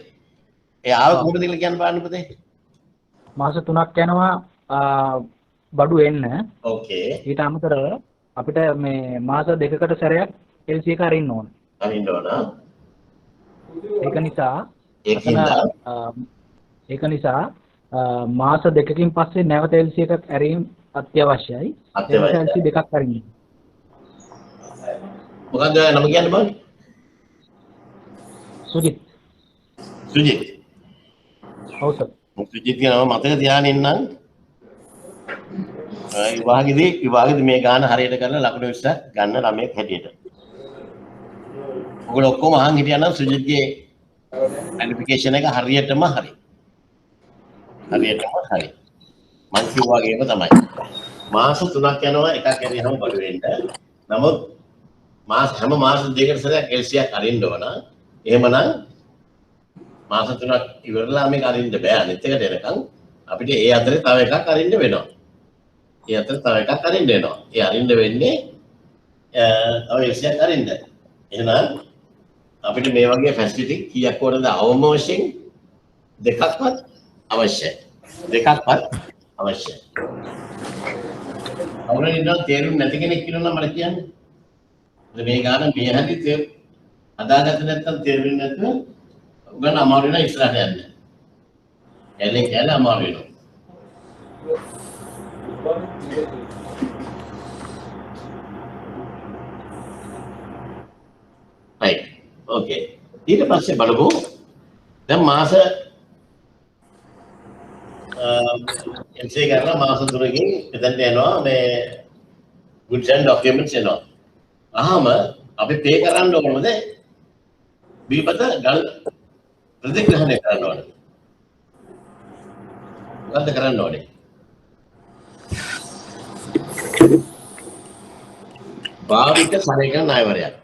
ඒ ආව කොහොමද කියලා කියන්න බලන්න පුතේ. මාස 3ක් යනවා බඩු එන්න. ඕකේ. ඊට අමතරව අපිට මේ මාස දෙකකට සැරයක් LC එක අරින්න ඕන. අරින්න ඕන. ඒක නිසා ඒකින්ද ඒක නිසා මාස දෙකකින් පස්සේ නැවත LC එකක් ඇරීම අත්‍යවශ්‍යයි. අත්‍යවශ්‍යයි. LC දෙකක් අරින්න. මොකක්ද නම කියන්නේ බං? සුජිත්. සුජිත්. ඔව් සර්. සුජිත් කියනවා මතක තියාගෙන ඉන්නම්. විභාගෙදී මේ ගාන හරියට කරලා ලකුණු 20ක් ගන්න ළමයෙක් හැටියට. ඔයගොල්ලෝ ඔක්කොම අහන් හිටියා නම් සුජිත්ගේ ඇඩිෆිකේෂන් එක හරියටම හරි. හරියටම හරි. මං කිව්වා වගේම තමයි. මාස 3ක් යනවා එකක් ඇරියම බඩු වෙන්න. නමුත් හැම මාස දෙකකට සැරයක් LC එකක් අරින්න ඕන. එහෙමනම් මාස 3ක් ඉවරලා මේක අරින්න බෑ. අනිත් එකට එනකන් අපිට ඒ අතරේ තව එකක් අරින්න වෙනවා. ඒ අතර තව එකක් අරින්න වෙනවා. ඒ අරින්න වෙන්නේ තව LC එකක් අරින්න. එහෙනම් අපිට මේ වගේ ෆැසිලිටි කීයක් ඕනද අවම වශයෙන් දෙකක්වත් අවශ්‍යයි. දෙකක්වත් අවශ්‍යයි. අවුරුදු ඉඳන් තේරුම් නැති කෙනෙක් කියනවා මට කියන්නේ. මේ ගාන මේ හැටි අදාගත්ත නැත්නම් තේරුම් නැත්නම් උගන අමාරු වෙන ඉස්සරහට යන්නේ. එන්නේ අමාරු වෙනවා. right okay ඊට පස්සේ බලමු දැන් මාස MC කරලා මාස 3කින් එතනට එනවා මේ goods and documents එනවා අහම අපි පේ කරන්න ඕනද බිල්පත ගල් ප්‍රතිග්‍රහණය කරන්න ඕනද මොකද්ද කරන්න ඕනේ භාවික සරේකන ණයවරයක්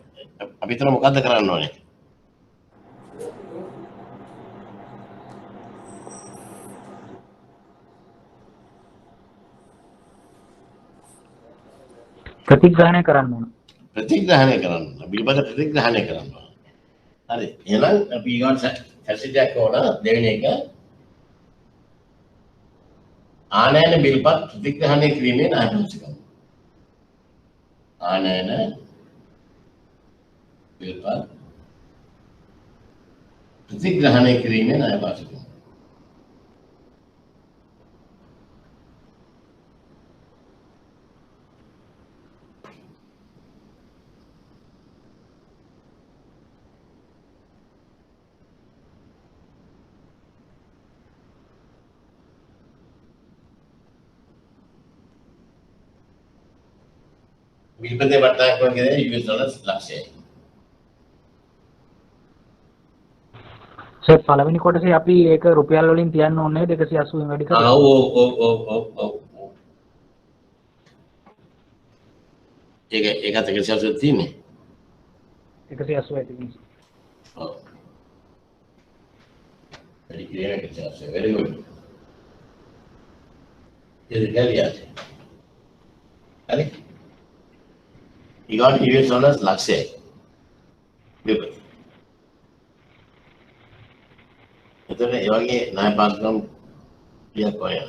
අපි හිතන මොකද්ද කරන්න ඕනේ ප්‍රතිග්‍රහණය කරන්න ඕන බිල්පත ප්‍රතිග්‍රහණය කරන්න ඕන හරි එහෙනම් අපි ඊගොන් ෆැසිලිටි එකක් ඕන දෙවෙනි එක ආනයන බිල්පත් ප්‍රතිග්‍රහණය කිරීමේ ණයපත්‍රිකම ආනයන බිල්පත් ප්‍රතිග්‍රහණය කිරීමේ ණයපත්‍රිකම බිල්පතේ වටනායකම කියන්නේ US $1 ලක්ෂයයි. සර් පළවෙනි කොටසේ අපි ඒක රුපියල් වලින් තියන්න ඕනේ 280 වැඩි කරලා. ඔව්. ඒකත් 180 තියෙන්නේ. 180 තියෙන්නේ. ඔව්. වැඩි කියලා 180 very good. ඒක ගැලියට. හරි. ඊගොල්ලෝ US $1 ලක්ෂයයි. බිල්පත. එතන ඒ වගේ ණයපත්‍රම් කීයක් වගේ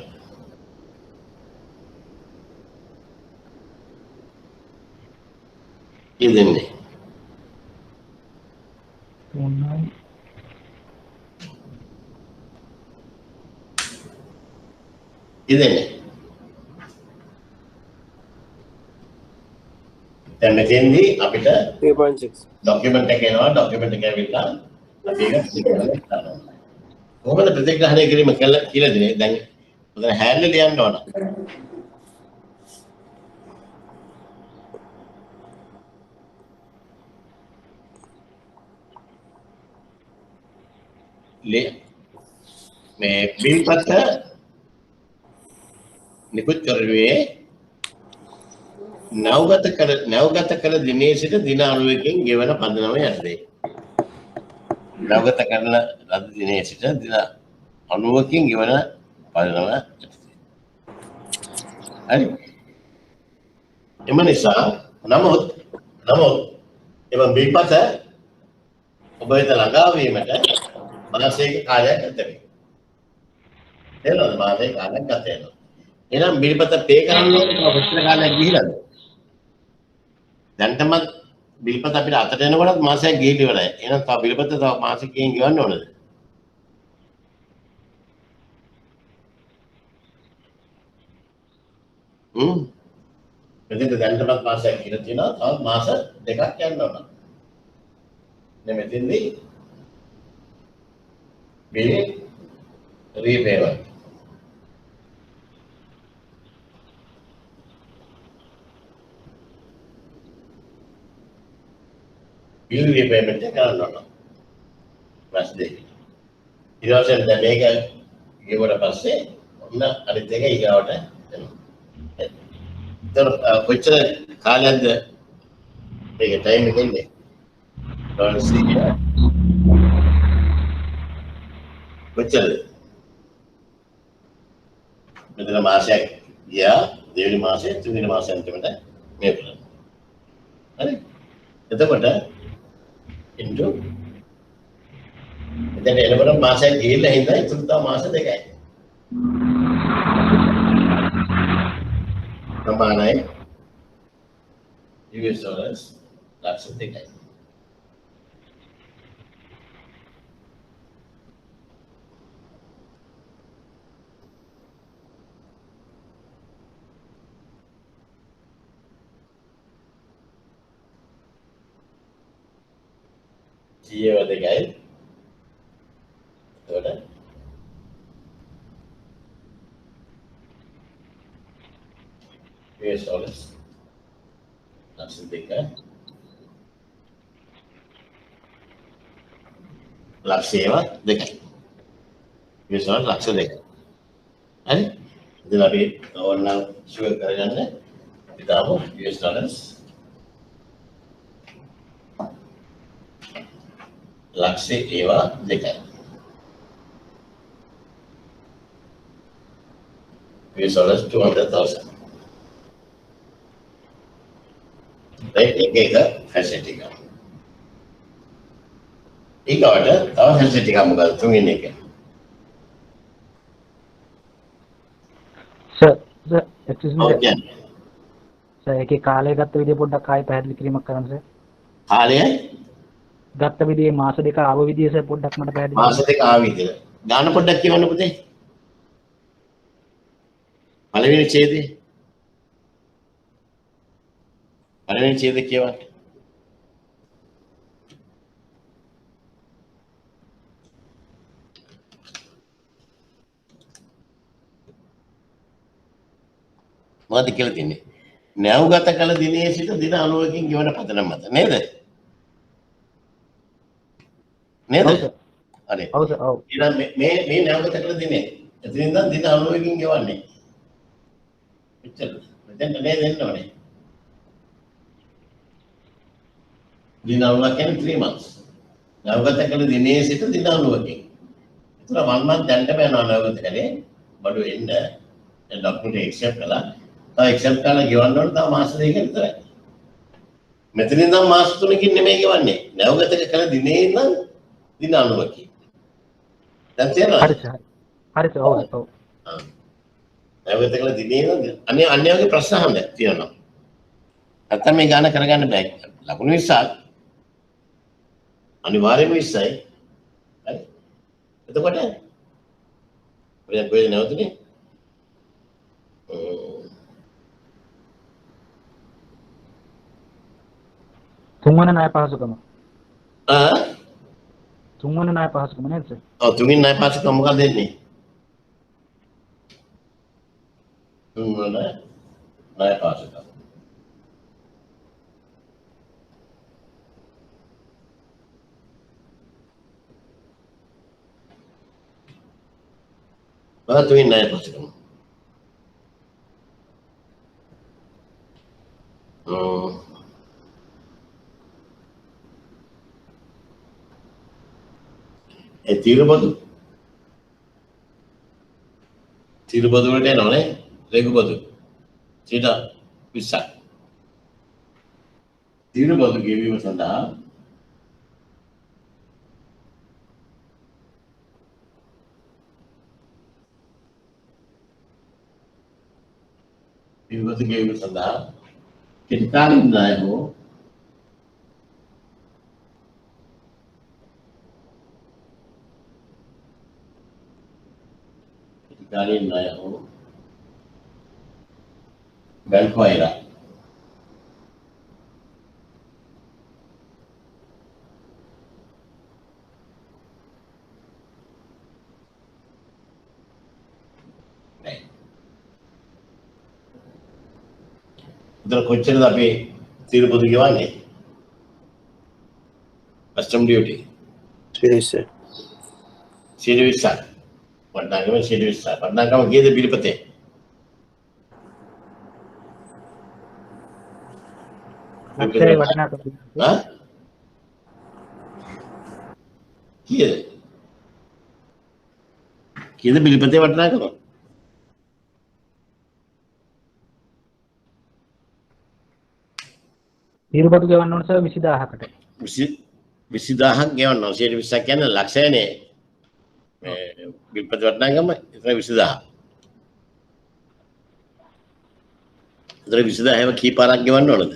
ඉදෙන්නේ දැන් මෙතෙන්දී අපිට 3.6 ડોකියුමන්ට් එක එනවා ડોකියුමන්ට් එක ඇවිල්ලා අපි ඒක ප්‍රතිග්‍රහණය කරනවා කොහොමද ප්‍රතිග්‍රහණය කිරීම කියලා දෙන්නේ දැන් උදේ හැල්ල ලියන්න ඕන මේ බිල්පත නිකුත් කරුවේ නවගත කළ දිනේ සිට දින 90කින් ගෙවන පදනම යටතේ නවගත කරන ලද දිනේ සිට දින 90කින් ගෙවන පදනම යටතේ හරි එම නිසා නමුත් එම බිල්පත ඔබ වෙත ළඟා වීමට මාසයක කාලයක් ගත වෙනවා එනවා මාසයක කාලයක් ගත වෙනවා එහෙනම් බිල්පත පේ කරන්න ඕනේ කොච්චර කාලයක් ගිහිලාද දැන්ටම බිල්පත අපිට අතට එනකොටත් මාසයක් ගිහිලි ඉවරයි. එහෙනම් තව බිල්පත තව මාසෙකින් ගෙවන්න ඕනද? මෙතෙන්ට දැන්ටමත් මාසයක් කියලා තියෙනවා. තවත් මාස දෙකක් යන්න ඕන. දැන් මෙතෙන්දී bill repayment. bill repayment එක කරන්න ඕන. මාස දෙක. ඊට පස්සේ දැන් මේක ගෙවුවට පස්සේ ඔන්න අනිත් එක ඊගාවට එනවා. එතන කොච්චර කාලයක්ද මේක ටයිම් එක ඉන්නේ? කොච්චරද? මෙතන මාසයක් ගියා, දෙවෙනි මාසේ තුන්වෙනි මාසෙ අන්තිමට මේ කරනවා. හරි? එතකොට into එතන එනකොට මාසයක් ගිහිල්ලා හින්දා ඉතුරු තව මාස දෙකයි. ප්‍රමාණයි US dollars ලක්ෂ දෙකයි. ජීව දෙකයි. එතකොට US dollars ලක්ෂ දෙක ලක්ෂේව දෙකයි. US dollars ලක්ෂ දෙක. හරි? ඉතින් අපි ඕනනම් ෂුවර් කරගන්න අපි දාමු US dollars ලක්ෂේ ඒවා දෙකයි. US dollars 200,000. right? එක facility එක. ඊගාට තව facility එකක් මොකද තුන්වෙනි එක? සර් excuse me ඔව් කියන්නේ. සර් ඒකේ කාලය ගත්ත විදිය පොඩ්ඩක් ආයෙ පැහැදිලි කිරීමක් කරන්න සර්. කාලය ගත්ත විදියේ මාස දෙක ආව විදිය සර් පොඩ්ඩක් මට පැහැදිලි මාස දෙක ආවි කියලා. ගාන පොඩ්ඩක් කියවන්න පුතේ. පළවෙනි ඡේදය. පළවෙනි ඡේදය කියවන්න. මොකද කියලා තියන්නේ? නැව්ගත කළ දිනේ සිට දින 90කින් ගෙවන පදනම මත නේද? නේද? හරි. ඔව් සර් ඔව්. ඊළඟ මේ නැව්ගත කළ දිනේ එතනින් ඉඳන් දින 90කින් ගෙවන්නේ. එච්චරද? මෙතෙන්ට නේද එන්න ඕනේ. දින 90 කියන්නේ 3 months. නැව්ගත කළ දිනේ සිට දින 90කින්. ඒතර 1 month දැන්ටම යනවා නැව්ගත කළේ බඩු එන්න ඩොක්ටර් එක්සෙප්ට් කළා. තව එක්සෙප්ට් කරලා ගෙවන්න ඕනේ තව මාස දෙකක් විතරයි. මෙතනින් ඉඳන් මාස 3කින් නෙමෙයි ගෙවන්නේ. නැව්ගත කළ දිනේ ඉඳන් දින 90කින්. දැන් තේරෙනවද? හරි සර්. හරි සර් ඔව් ඔව්. නැව්ගත කළ දිනේ ඉඳන් අන්නේ වගේ ප්‍රශ්න අහන්න තියෙනවා. නැත්තම් මේ ගාන කරගන්න බෑ. ලකුණු 20ක් අනිවාර්යයෙන්ම 20යි. හරි. එතකොට ඔය කොහෙද නැවතුනේ? තුන්වන ණය පහසුකම. ආ තුන්වන ණය පහසුකම නේද සර්? ඔව් තුන්වෙනි ණය පහසුකම මොකක්ද දෙන්නේ? තුන්වන ණය පහසුකම. තුන්වෙනි ණය පහසුකම. ඒ තීරබදු වලට එනවනේ රේගු බදු 20ක් තීරබදු ගෙවීම සඳහා තීරබදු ගෙවීම සඳහා කෙටි ණය හෝ කාලීන ණය හෝ බැංකු අයලා උදේ කොච්චරද අපි තීරු පොදු ගෙවන්නේ කස්ටම් ඩියුටි සිරිස් 120ක් වටනාගම 120ක් වටනාගම කීයද පිළිපතේ ලක්ෂයේ වටිනාකම හා කීයද පිළිපතේ වටනාගම තීරුපතු ගෙවන්න ඕන සර් 20000කට 20000ක් ගෙවන්න 120ක් කියන්නේ ලක්ෂයනේ මේ පිළිපත වටනාගම එතන 20000 එතන 20000ව කී පාරක් ගෙවන්න ඕනද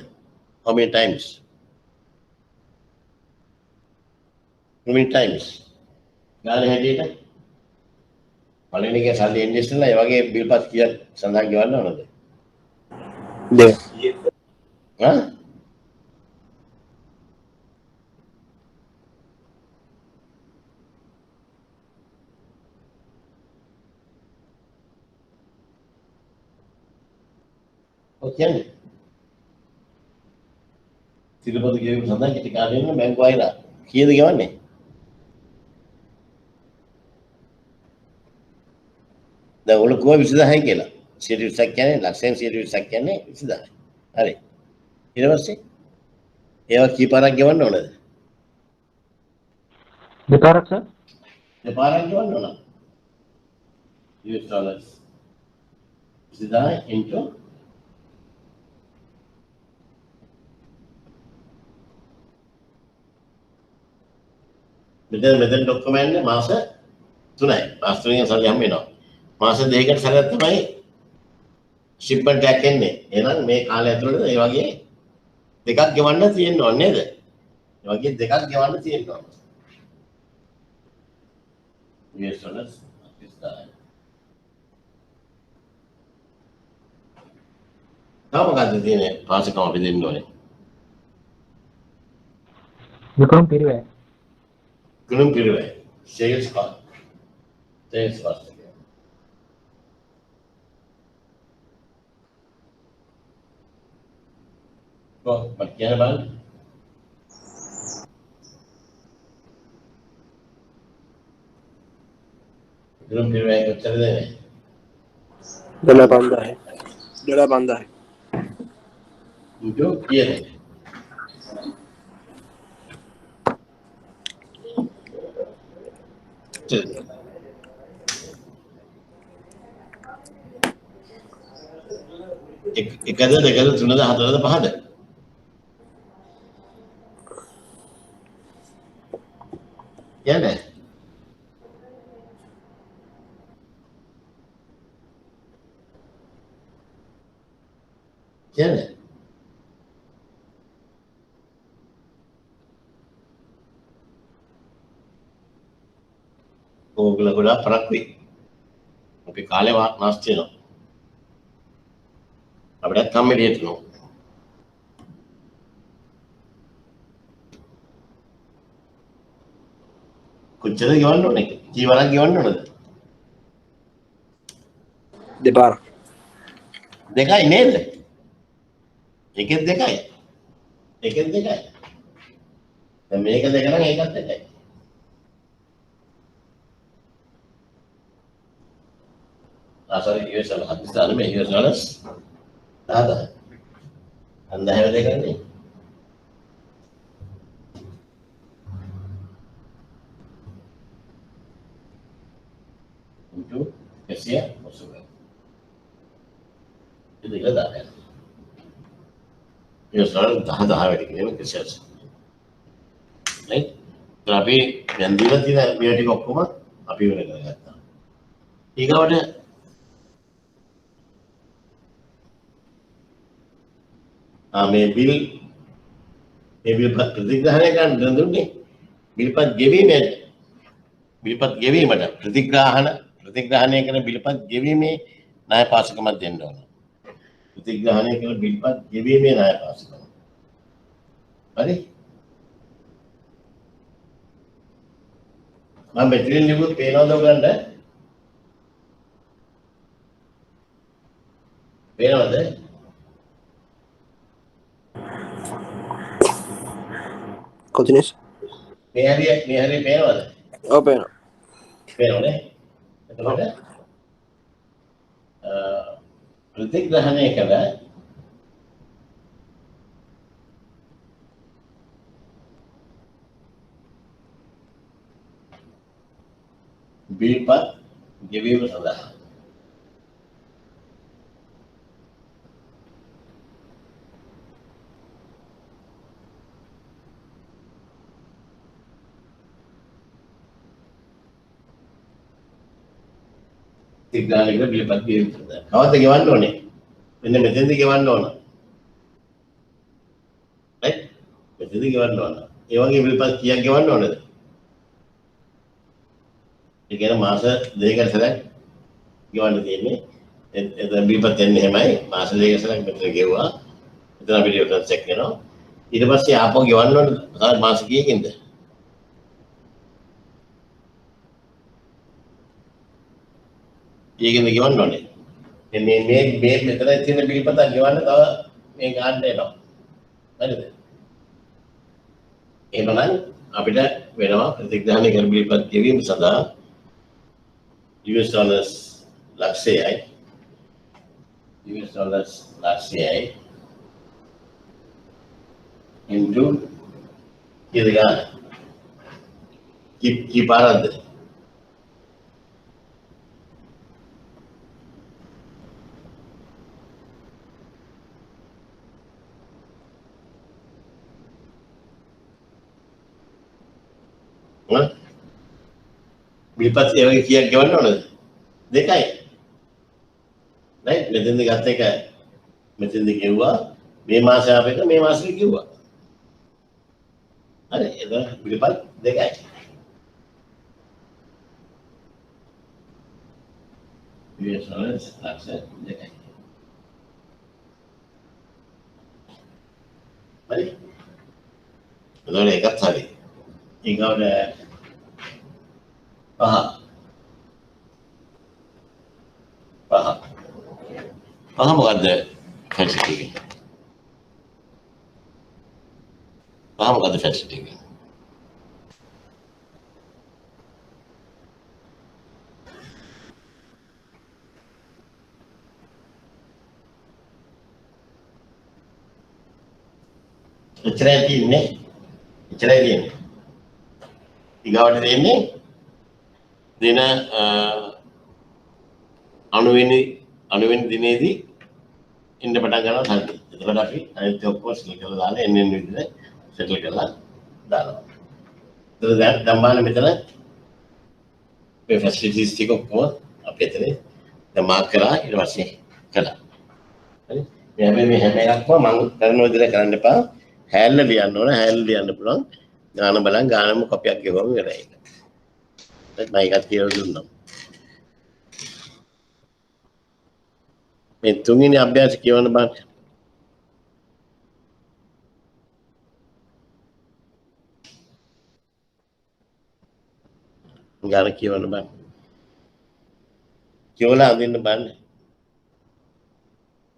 how many times ගානේ හැටියට පළවෙනි එකේ සල්ලි එන්නේ ඉස්සෙල්ලා ඒ වගේ බිල්පත් කීයක් සඳහා ගෙවන්න ඕනද දෙක හා කියන්නේ තිරුපති ගෙවීම සඳහා කිටි කාර්යයෙන් බැංකු අයලා කීයද ගෙවන්නේ දැන් ඔල කෝ 20000යි කියලා 120ක් කියන්නේ ලක්ෂයෙන් 120ක් කියන්නේ 20000යි හරි ඊට පස්සේ ඒවා කී පාරක් ගෙවන්න ඕනද දෙපාරක් සර් දෙපාරක් ගෙවන්න ඕන US dollars 20000 into මෙතන ડોක්યુමන්ට් මාස 3යි. මාස 3කින් සල්ලි හම්බ වෙනවා. මාස 2කට සැරයක් තමයි ෂිප්මන්ට් එකක් එන්නේ. එහෙනම් මේ කාලය ඇතුළත ඒ වගේ දෙකක් ගෙවන්න තියෙන්න ඕනේ නේද? ඒ වගේ දෙකක් ගෙවන්න තියෙන්න ඕනේ. US dollars 20000. තාම මොකද්ද තියෙන්නේ? පාසකම අපි දෙන්න ඕනේ. වික්‍රම පිරිවැය ගුණම් පිළිවෙල sales cost කියන බලන්න ගුණම් පිළිවෙල කොච්චරද දෙන්නේ $5000 උඩ කීයද එකද දෙකද තුනද හතරද පහද කියන්නේ ඕගොල්ලෝ ගොඩාක් පරක් වෙයි අපි කාලේ නාස්ති වෙනවා අපිට කම්මැලියට නෝ කොච්චර ගෙවන්න ඕනේ කී වරක් ගෙවන්න ඕනද දෙපාරක් දෙකයි නේද එකෙන් දෙකයි දැන් මේක දෙක නම් ඒකත් දෙකයි sorry US dollars Pakistan में US dollars ada anda है देखा नहीं untuk कैसे masuk itu ada kan US dollars dah වැඩි කිරීම कैसे right tapi yang dila tidak biar di ඔක්කොම අපි වෙන කරගත්තා ඊගවට මේ බිල් ප්‍රතිග්‍රහණය කරන්න දුන්නේ බිල්පත් ගෙවීමට ප්‍රතිග්‍රහණය කරන බිල්පත් ගෙවීමේ ණය පාසකමක් දෙන්න ඕන. ප්‍රතිග්‍රහණය කළ බිල්පත් ගෙවීමේ ණය පාසුකම්. හරි? මම මෙතනින් ලියුවොත් පේනවද ඔයගලන්ට? පේනවද? කොතිනස් මේ හරිය පේනවද? ඔව් පේනවා. පේනවනේ? එතකොට ප්‍රතිග්‍රහණය කළ බිල්පත් ගෙවීම සඳහා ප්‍රතිග්‍රහණය කළ බිල්පත් ගෙවීම සඳහා කවද්ද ගෙවන්න ඕනේ? මෙන්න මෙතෙන්ද ගෙවන්න ඕන. රයිට්? මෙතෙන්ද ගෙවන්න ඕන. ඒ වගේ බිල්පත් කීයක් ගෙවන්න ඕනද? ඒ කියන්නේ මාස දෙකකට සැරයක් ගෙවන්න තියෙන්නේ. එතන බිල්පත් එන්නේ එහෙමයි. මාස දෙකකට සැරයක් මෙතන ගෙවුවා. එතන අපිට රිටර්න් චෙක් කරනවා. ඊට පස්සේ ආපහු ගෙවන්න ඕනේ මාස කීයකින්ද? ඊගෙන් ගෙවන්න ඕනේ. මේ මෙතන තියෙන බිල්පත ගෙවන්න තව මේ ගන්න එනවා. හරිද? එහෙනම් අපිට වෙනවා ප්‍රතිග්‍රහණය කර බිල්පත් ගෙවීම සඳහා US dollars ලක්ෂයයි US dollars ලක්ෂයයි into කීයද ගන්න? කී පාරක්ද? බිල්පත් ඒ වගේ කීයක් ගෙවන්න ඕනද? දෙකයි. රයිට් මෙතෙන්ද ගත්ත එක මෙතෙන්ද ගෙවුවා මේ මාසේ ආපෙක මේ මාසේ ගෙවුවා. හරි එතන බිල්පත් දෙකයි. US dollars ලක්ෂ දෙකයි. හරි එතන එකත් හරි. ඊගොල්ලෝ පහ මොකද්ද ෆැසිලිටි එක? පහ මොකද්ද ෆැසිලිටි එක? එච්චරයි තියෙන්නේ. ඊගාවට දෙන්නේ දින 90 දිනේදී ඉන්න පටන් ගන්නවා සල්ලි. එතකොට අපි අනිත් ඔක්කොම සෙටල් කරලා දාලා එන්න විදිහට සෙටල් කරලා දානවා. එතකොට දැන් ධම්මාන මෙතන මේ ෆැසිලිටිස් ටික ඔක්කොම අපි එතන දැන් මාක් කරා ඊට පස්සේ කළා. හරි? මේ හැම එකක්ම මම කරන විදිහට කරන්න එපා. හැල්ල ලියන්න ඕන. හැල්ල ලියන්න පුළුවන්. ගාන බලන් ගානම කොපියක් ගෙවුවම ඉවරයි. මම ඒකත් කියලා දුන්නා. මේ තුන්වෙනි අභ්‍යාස කියවන්න බෑ. ගාන කියවන්න බෑ. කියවලා අඳින්න බෑනේ.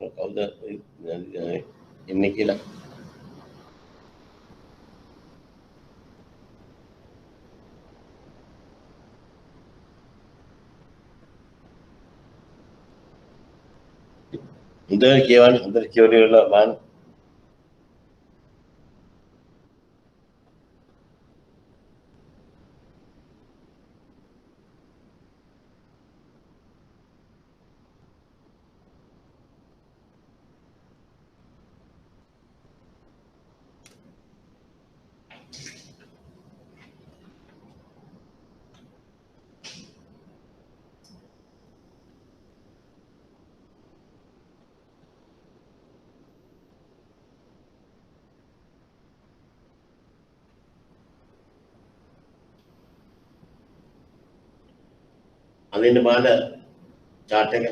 කවුද ඉන්නේ කියලා. හොඳට කියවන්න. හොඳට කියවලා බලන්න. අඳින්න බලන්න chart එක.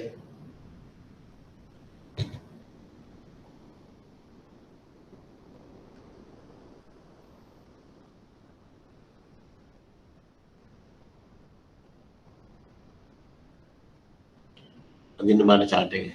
අදින්න බාන chart එක.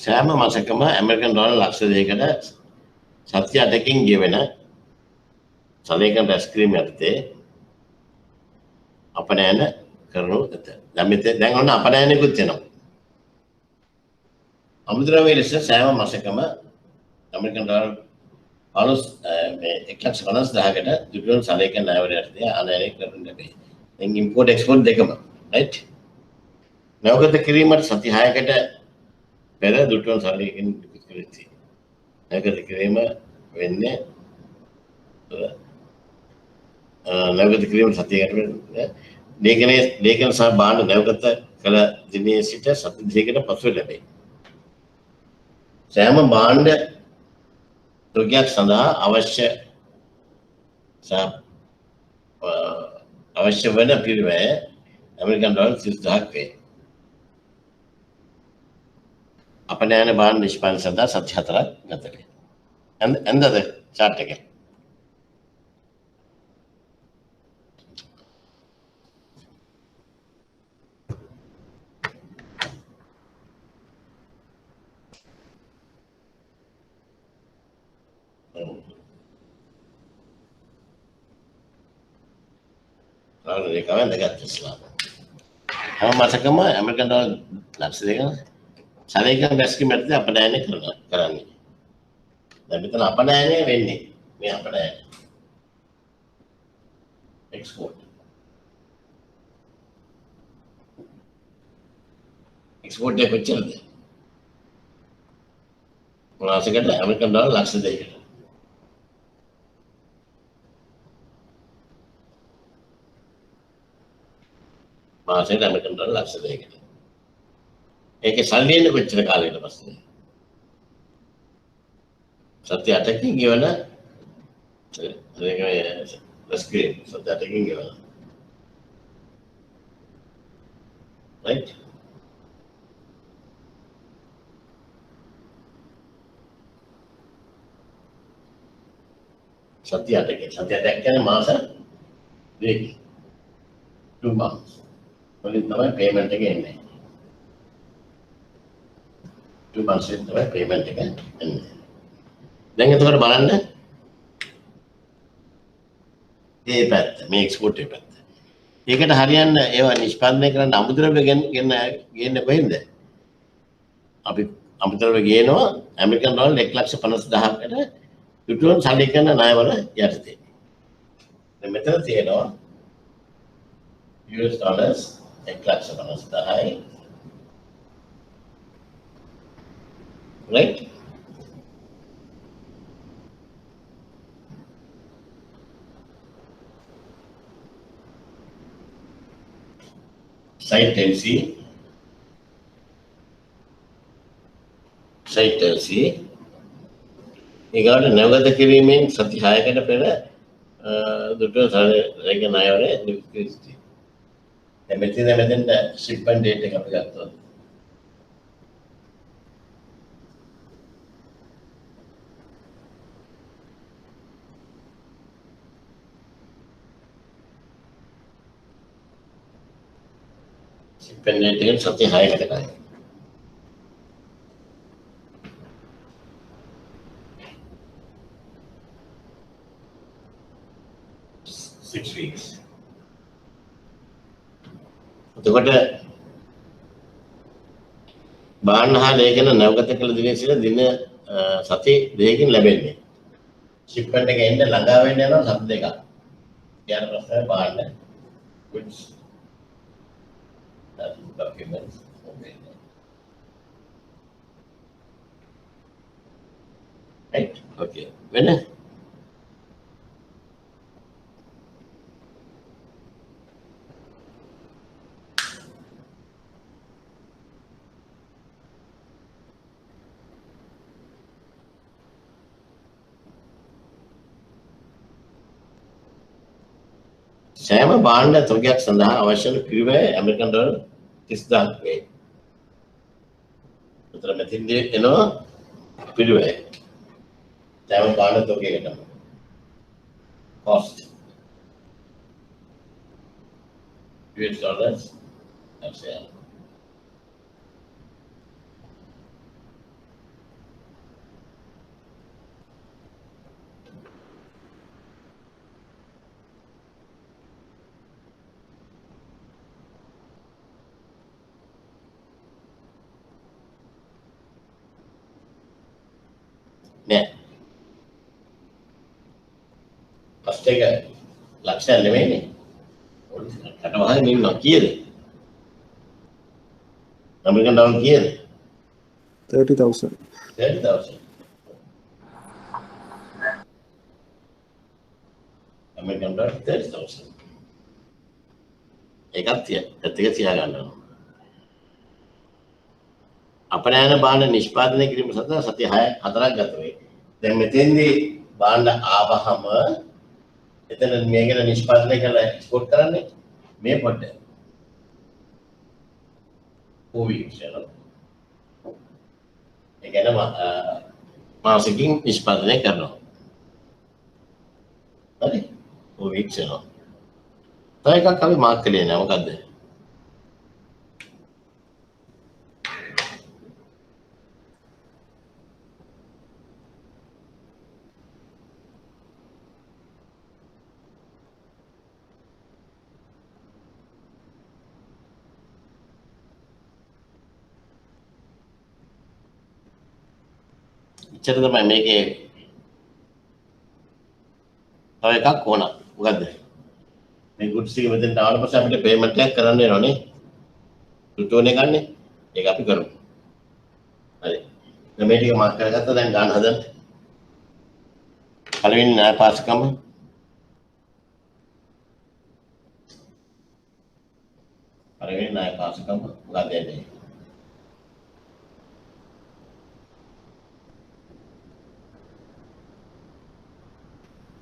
සෑම මාසකම ඇමරිකන් ඩොලර් ලක්ෂ 2කට සත්‍ය 8කින් ගෙවෙන සලේකම් රැස්කිරීම යටතේ අපනයන කරනු ඇත. දැන් ඔන්න අපනයනකුත් වෙනවා. අමුද්‍රව්‍ය ලෙස සෑම මාසකම ඇමරිකන් ඩොලර් 1,50,000කට දුටුවන සලේකම් ණයවර යටතේ ආනයනය කරනු ලැබේ. දැන් ඉම්පෝර්ට් එක්ස්පෝර්ට් දෙකම රයිට්. නවගත කිරීමට සති 6කට පෙර දුටුවන් සලේකම් නිකුත් කර ඇති. නවගත කිරීම වෙන්නේ නවගත කිරීම සතියකට ලේඛන සහ භාණ්ඩ නවගත කළ දිනේ සිට සති දෙකකට පසුව ලැබේ. සෑම භාණ්ඩ තුගයක් සඳහා අවශ්‍ය වන පිරිවැය ඇමරිකන් ඩොලර් 30000ක් වේ. අපනයන භාණ්ඩ නිෂ්පාදනය සඳහා සති 4ක් ගත වේ. ඇන්දද chart එක. Lalu dia kawan dekat Islam. Kamu masakම ඇමරිකන් ඩොලර් ලක්ෂ 2ක සලේකම් රැස්කීම යටතේ අපනයනය කරන්නේ. දැන් මෙතන අපනයනය වෙන්නේ මේ අපනයනය. එක්ස්පෝර්ට්. එක්ස්පෝර්ට් එක කොච්චරද? මාසෙකට ඇමරිකන් ඩොලර් ලක්ෂ 2කට. මාසෙට ඇමරිකන් ඩොලර් ලක්ෂ 2කට. ඒකේ සල්ලි එන්නේ කොච්චර කාලයකට පස්සේ? සත්‍ය 8කින් ගෙවන ස්ක්‍රීන් සත්‍ය 8කින් ගෙවන. රයිට්? සත්‍ය 8කින්. සත්‍ය 8 කියන්නේ මාස දෙකකින්. 2 months. වලින් තමයි පේමන්ට් එක එන්නේ. 2 months එකෙන් තමයි පේමන්ට් එක එන්නේ. දැන් එතකොට බලන්න මේ පැත්ත මේ එක්ස්පෝර්ට් එක පැත්ත. ඒකට හරියන්න ඒවා නිෂ්පාදනය කරන්න අමුද්‍රව්‍ය ගේන්න කොහෙන්ද? අපි අමුද්‍රව්‍ය ගේනවා ඇමරිකන් ඩොලර් 1,50,000කට දුටුවන් සලේකම් ණයවර යටතේ. දැන් මෙතන තියෙනවා US dollars 1,50,000 right? Site LC ඒකට නැවගත කිරීමෙන් සති 6කට පෙර දුටුවන් සලේකම් ණයවර නිකුත් කර සිටී. දැන් මෙතන shipment date එක අපි ගත්තොත් ශිප්මන්ට් එක සති 6කට කලින්. weeks. එතකොට බාන්න හා ලේඛන නැවගත කළ දිනේ සිට දින සති දෙකකින් ලැබෙන්නේ. ශිප්මන්ට් එක එන්න ළඟා වෙන්න යනවා සති දෙකක්. ඊට පස්සේ බාන්න goods documents right okay වෙන සෑම භාණ්ඩ තොගයක් සඳහා අවශ්‍ය පිරිවැය ඇමරිකන් ඩොලර් 30000ක් වේ. උතර මෙතින්දී එනවා පිරිවැය. සෑම භාණ්ඩ තොගයකටම cost US dollars that's it. නෑ cost එක ලක්ෂයක් නෙමෙයිනේ. කටවහගෙන ඉන්නවා කීයද? ඇමරිකන් ඩොලර් කීයද? 30,000. 30,000. American dollar 30,000. ඒකත් තියා ගන්නවා. අපනයන භාණ්ඩ නිෂ්පාදනය කිරීම සඳහා සති 4ක් ගත වේ. දැන් මෙතෙන්දී භාණ්ඩ ආවහම එතන මේකන නිෂ්පාදනය කරලා එක්ස්පෝර්ට් කරන්නේ මේ පොඩ්ඩ. weeks යනවා. ඒ කියන්නේ මාසෙකින් නිෂ්පාදනය කරනවා. හරි? weeks යනවා. තව එකක් අපි මාක් කළේ නෑ මොකද්ද? ඉච්චර තමයි මේකේ තව එකක් ඕන. මොකද්ද? මේ goods එක මෙතෙන් ආවට පස්සේ අපිට payment එකක් කරන්න වෙනවනේ. රිටර්න් එක ගන්න. ඒක අපි කරමු. හරි. දැන් මේ ටික මාක් කරගත්තා දැන් ගන්න හදන්න. පළවෙනි ණය පාසුකම මොකක්ද එන්නේ?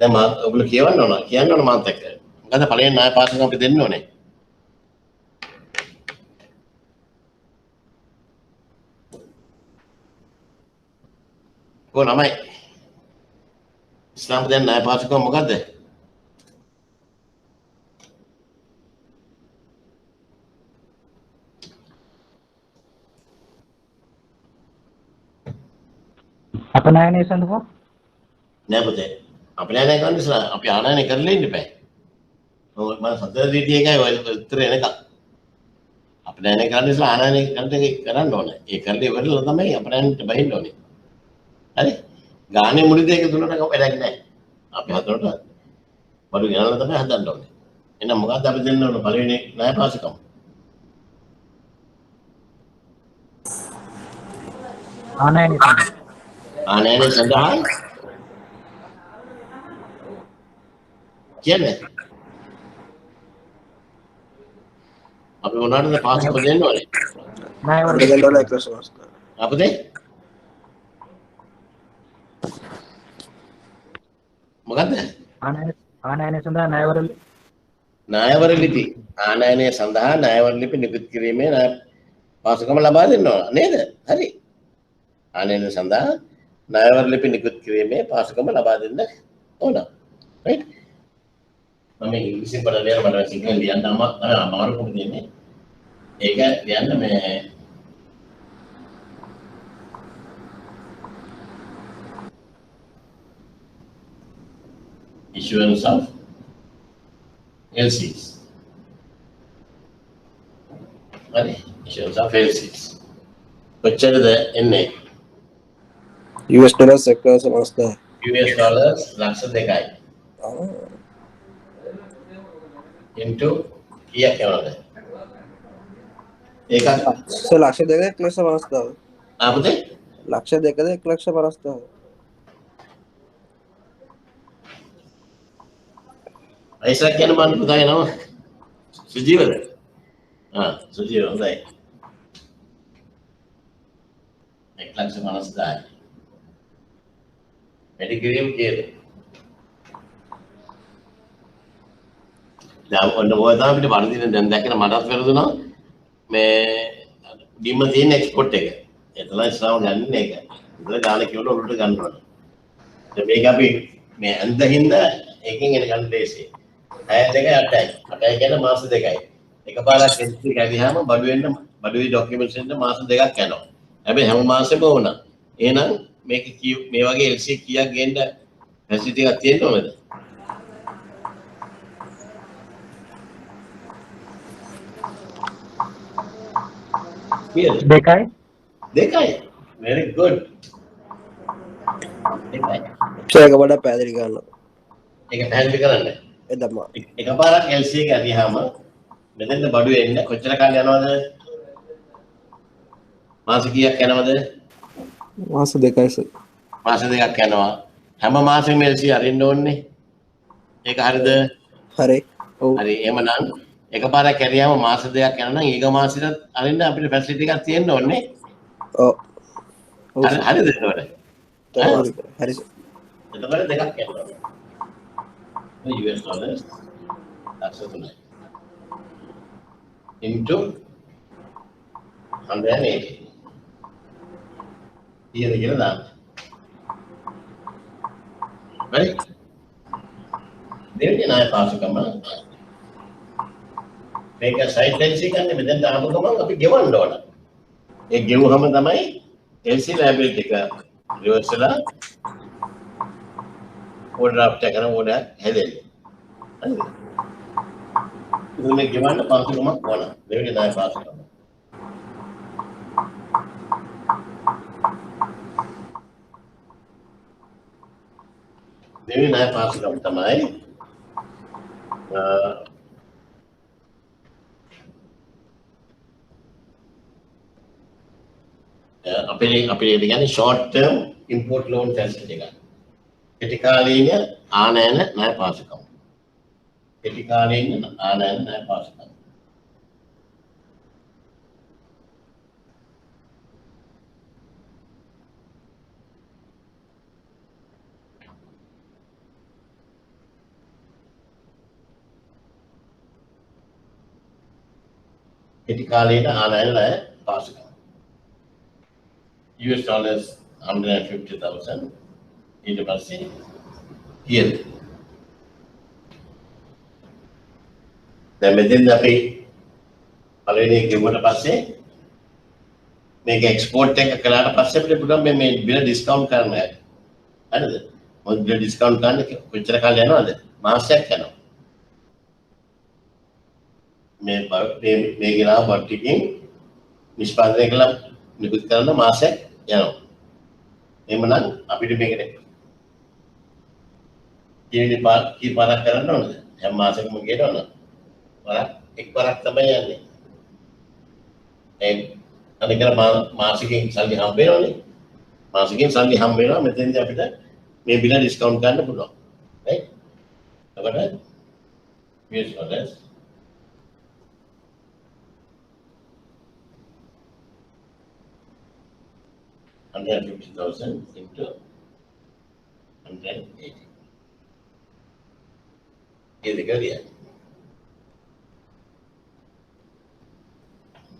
දැන් මම ඔයගොල්ලෝ කියවන්න ඕන මාත් එක්ක. මොකද පළවෙනි ණය පාසුකම අපි දෙන්න ඕනේ. කොහොමයි? ඉස්ලාම් දැන් ණය පාසුකම මොකද්ද? අපනයනය සඳහා නෑ පුතේ. අපනයනය කරන්න ඉස්සලා අපි ආනයනය කරලා ඉන්න බෑ. මම සතර රීතිය එකයි ඔය උත්තර එනකම්. අපනයනය කරන්න ඉස්සලා ආනයනය කරන්න ඕනේ. ඒ කරලා ඉවරලා තමයි අපනයනයට බහින්න ඕනේ. හරි? ගානේ මුලින්ද ඒක දුන්නට වැඩක් නෑ. අපි හතරට බඩු ගෙනල්ලා තමයි හදන්න ඕනේ. එහෙනම් මොකද්ද අපි දෙන්න ඕන පළවෙනි ණය පාසුකම? ආනයනය සඳහා කියන්නේ අපි මොනවටද පාසුකම දෙන්න ඕනේ? American dollar 100. අපතේ මොකද්ද? ආනයනය සඳහා ණයවර ලිපි ආනයනය සඳහා ණයවර ලිපි නිකුත් කිරීමේ ණය පාසුකම ලබා දෙන්න ඕන නේද? හරි. ආනයනය සඳහා ණයවර ලිපි නිකුත් කිරීමේ පාසුකම ලබා දෙන්න ඕන. right? මම ඉංග්‍රීසියෙන් බලලා මට සිංහලෙන් ලියන්න අමාරුකම තියෙන්නේ. ඒක කියන්න මේ issuance of LCs. හරි issuance of LCs. කොච්චරද එන්නේ? US dollars 1,50,000. US dollars ලක්ෂ 2යි. into කීයක් යනවද? ඒක සර් ලක්ෂ 2ක 1,50,000. ආපුතේ ලක්ෂ 2ක 1,50,000. අයිසක් කියන මම පුතා එනවා. සුජීවද? සුජීව හොඳයි. 1,50,000. වැඩි කිරීම කියලා. දැන් ඔන්න ඔය තමයි අපිට වර්ධින දැන් දැක්කන මටත් වැරදුනා මේ ඩිම තියෙන එක්ස්පෝර්ට් එක. එතන ඉස්සරහම ගන්න එක. ඉතල ගාන කිව්වල උඩට ගන්නවා. දැන් මේක අපි මේ අන්දින්ද එකකින් එන ගන්න ලේසි. 6 2 8යි. 8යි කියන්නේ මාස 2යි. එකපාරක් එන්ට්‍රි කැවිහම බඩුවේ ડોකියුමන්ට්ස් එන්න මාස 2ක් යනවා. හැබැයි හැම මාසෙම වුණා. එහෙනම් මේක මේ වගේ LC කීයක් ගේන්න ෆැසිලිටි එකක් තියෙන්න ඕනද? දෙකයි. very good. දෙකයි. ඒක වඩා පැහැදිලි කරන්න. ඒක පැහැදිලි කරන්න. ඒ තමයි. එකපාරක් LC එක ඇරියාම මෙතෙන්ද බඩුවේ එන්න කොච්චර කාලයක් යනවද? මාස කීයක් යනවද? මාස 2යි සර්. මාස 2ක් යනවා. හැම මාසෙම LC අරින්න ඕනේ. ඒක හරිද? හරි. ඔව්. හරි. එහෙමනම් එකපාරක් ඇරියාම මාස 2ක් යනවා නම් ඊග මාසෙට අරින්න අපිට ෆැසිලිටි එකක් තියෙන්න ඕනේ. ඔව්. හරිද ඒකට? හරි සර්. එතකොට දෙකක් යනවා. US dollars ලක්ෂ 3යි. into 180. ඊයද කියලා දාන්න. හරි. දෙවෙනි ණය පාසුකම මේක සයිඩ් LC ගන්න මෙතෙන්ට ආපු ගමන් අපි ගෙවන්න ඕන. ඒ ගෙවුවම තමයි LC liability එක reverse වෙලා overdraft එක කරන ඕන හැදෙන්නේ. හරිද? ඉතින් මේ ගෙවන්න පාසුකමක් ඕන. දෙවෙනි ණය පාසුකම. දෙවෙනි ණය පාසුකම තමයි අපේ කියන්නේ short term import loan facility එක. කෙටි කාලීන ආනයන ණය පාසුකම්. කෙටි කාලීන ආනයන ණය පාසුකම්. කෙටි කාලීන ආනයන ණය පාසුකම්. US dollars 150,000 ඊට පස්සේ ඊයද දැන් මෙතෙන්ද අපි පළවෙනි එක ගෙවුවට පස්සේ මේක එක්ස්පෝර්ට් එක කළාට පස්සේ අපිට පුළුවන් මේ බිල ඩිස්කවුන්ට් කරන්න. හරිද? මොකද බිල ඩිස්කවුන්ට් කරන්න කොච්චර කාලයක් යනවද? මාසයක් යනවා. මේ ගිනා බඩ් ටිකෙන් නිෂ්පාදනය කළා නිකුත් කරන මාසයක් යනවා. එහෙමනම් අපිට මේකට කී පාරක් කරන්න ඕනද? හැම මාසෙකම ගේනවා. එක්වරක් තමයි යන්නේ. අනික මාසිකෙන් සල්ලි හම්බ වෙනවනේ. මාසිකෙන් සල්ලි හම්බ වෙනවා මෙතෙන්දී අපිට මේ බිල ඩිස්කවුන්ට් ගන්න පුළුවන්. right? එතකොට US dollars 150,000 into 180. Ini kalian.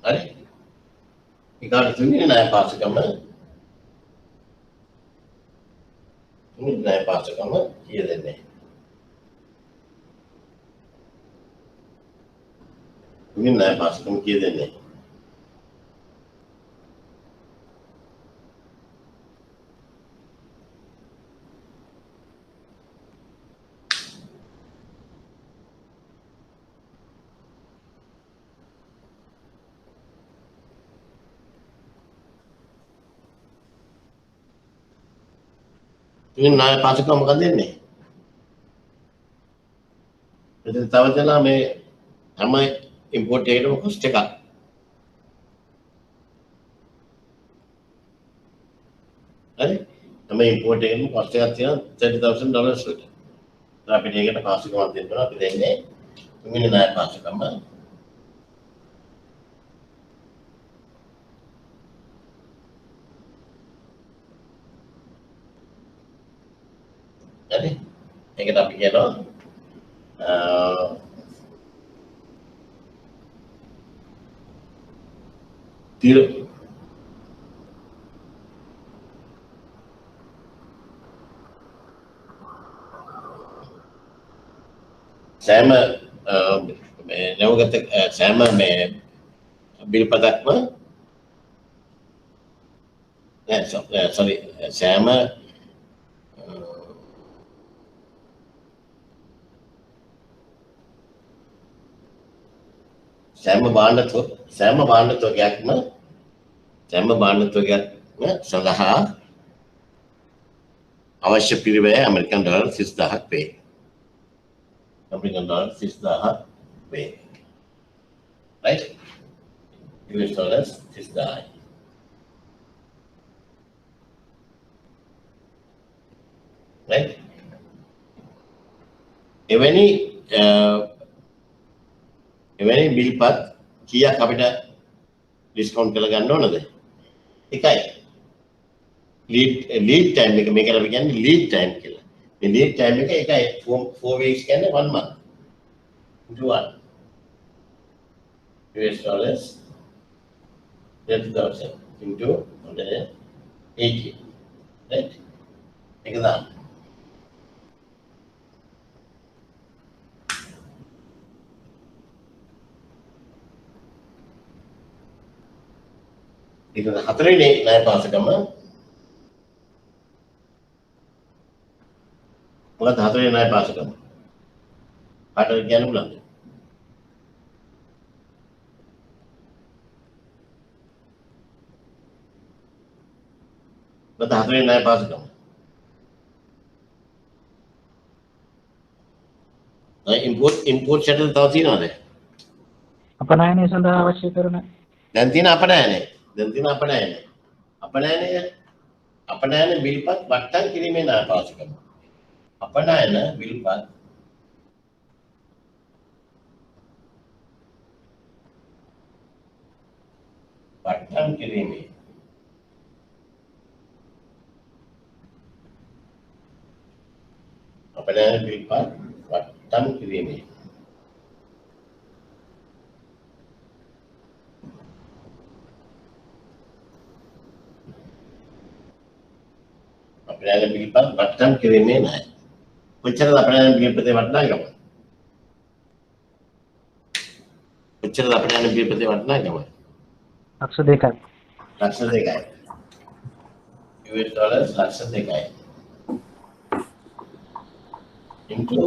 Ada? Ikan ini naik pas kamu. Ini naik pas kamu. Iya deh. Ini naik pas kamu iya deh. ඉතින් ණය පාසුකම් මොකක්ද දෙන්නේ? ඉතින් තව දෙනා මේ හැම ඉම්පෝට් එකකටම කොස්ට් එකක්. හරි? හැම ඉම්පෝට් එකකටම කොස්ට් එකක් තියෙනවා $30,000 වලට. අපිට ඒකට පාසුකමක් දෙන්න අපි දෙන්නේ තුන්වෙනි ණය පාසුකම. හරි? ඒකට අපි කියනවා තිර සෑම මේ නවගත සෑම මේ බිල්පතක්ම sorry සෑම භාණ්ඩ තොගයක්ම සඳහා අවශ්‍ය පිරිවැය ඇමරිකන් ඩොලර් 30000ක් වේ. American dollar 6,000 වේ. Right? US dollars 6,000. Right? එවැනි බිල්පත් කීයක් අපිට ඩිස්කවුන්ට් කරලා ගන්න ඕනද? එකයි. ලීඩ් ටයිම් එක මේකට අපි කියන්නේ ලීඩ් ටයිම් කියලා. මේ ලීඩ් ටයිම් එක එකයි 4 weeks කියන්නේ 1 month. into 1 US dollars 30,000 into 180. Right? ඒක දාන්න. ඒක හතරවෙනි ණය පාසකම මොකද හතරවෙනි ණය පාසකම කාටද කියන්න පුළුවන්ද? මොකද හතරවෙනි ණය පාසකම ඉම්පෝට් ෂටල් තව තියෙනවද? අපනයනය සඳහා අවශ්‍ය කරන දැන් තියෙන අපනයනය බිල්පත් වට්ටම් කිරීමේ ණය පාසකම. අපනයන බිල්පත් වට්ටම් කිරීමේ අපනයන බිල්පත් වට්ටම් කිරීමේ ණය. කොච්චරද අපනයන බිල්පතේ වටිනාකම? කොච්චරද අපනයන බිල්පතේ වටිනාකම? ලක්ෂ 2ක්. ලක්ෂ 2යි. US dollars ලක්ෂ 2යි. into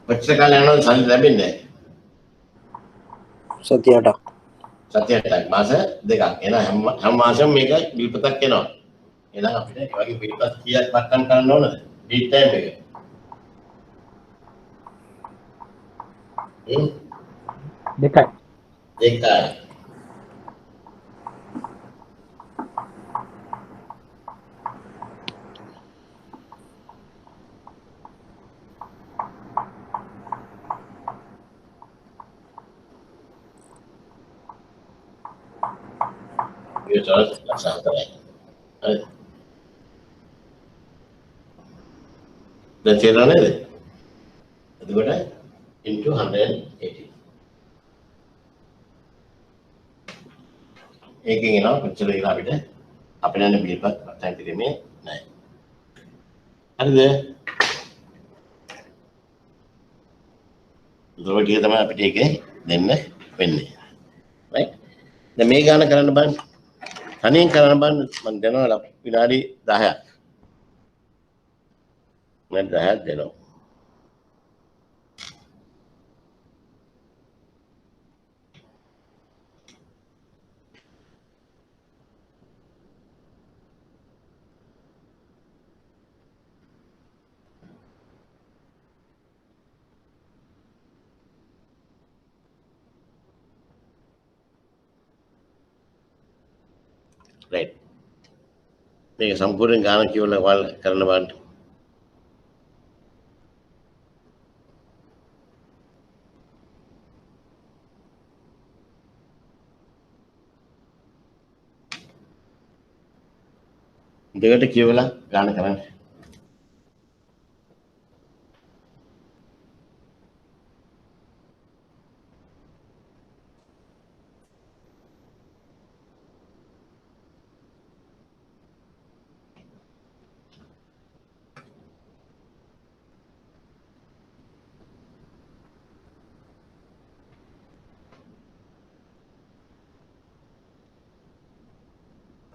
කොච්චර කාලයක් යනවද සල්ලි ලැබෙන්නේ? සති 8ක්. සති 8ක් මාස 2ක්. එහෙනම් හැම මාසෙම මේක බිල්පතක් එනවා. එහෙනම් අපිට ඒ වගේ බිල්පත් කීයක් වට්ටම් කරන්න ඕනද? ලීඩ් ටයිම් එක. දෙකයි. දෙකයි. US dollars ලක්ෂ 4යි. හරි. දැන් තේරුණා නේද? එතකොට into 180. ඒකෙන් එනවා කොච්චර කියලා අපිට අපේ යන බිල්පත් වට්ටම් කිරීමේ ණය. හරිද? ඒකට තමයි අපිට ඒකේ දෙන්න වෙන්නේ. right? දැන් මේ ගාන කරන්න බලන්න. තනියෙන් කරන්න බලන්න මම දෙනවා විනාඩි 10ක්. මම 10ක් දෙනවා. රයිට්. මේක සම්පූර්ණ ගාන කියවල වල් කරන බලන්න. දෙකට කියවලා ගාන කරන්න.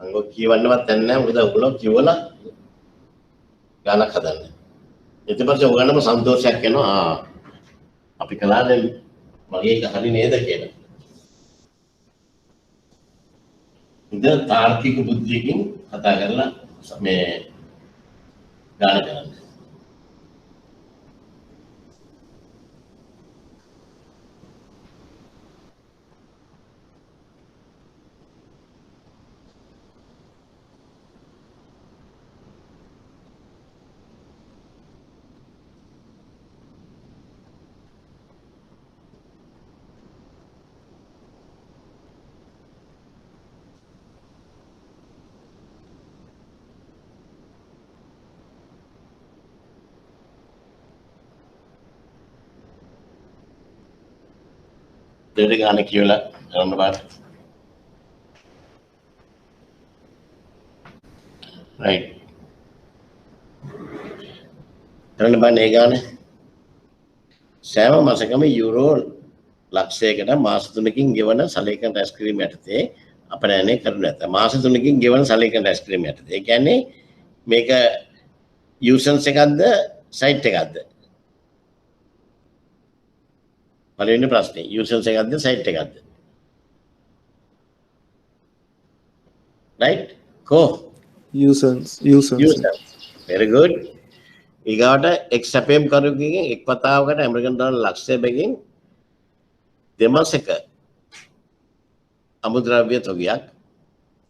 අංගෝ කියවන්නවත් නැහැ මොකද ඔයගොල්ලෝ කියවලා ගානක් හදන්න. ඊට පස්සේ ඔයගොල්ලන්ම සන්තෝෂයක් එනවා අපි කලානේ මගේ එක හරි නේද කියලා. ඉතින් තාර්කික බුද්ධියකින් කතා කරලා මේ ගාන කරන්න. දෙවිද ගාන කියවලා කරන්න බලන්න. රයිට්. කරන්න බලන්න ඒ ගාන. සෑම මාසකම යුරෝ ලක්ෂයකට මාස 3කින් ගෙවන සලේකම් රැස් කිරීම යටතේ අපනයනය කරනු ඇත. මාස 3කින් ගෙවන සලේකම් රැස් කිරීම යටතේ. ඒ කියන්නේ මේක යූසන්ස් එකක්ද සයිට් එකක්ද? පළවෙනි ප්‍රශ්නේ යූසන්ස් එකක්ද සයිට් එකක්ද? රයිට්? කෝ users very good. ඊගාට එක් සැපයම් කරුවකින් එක් වතාවකට ඇමරිකන් ඩොලර් ලක්ෂය බැගින් දෙමාසක අමුද්‍රව්‍ය තොගයක්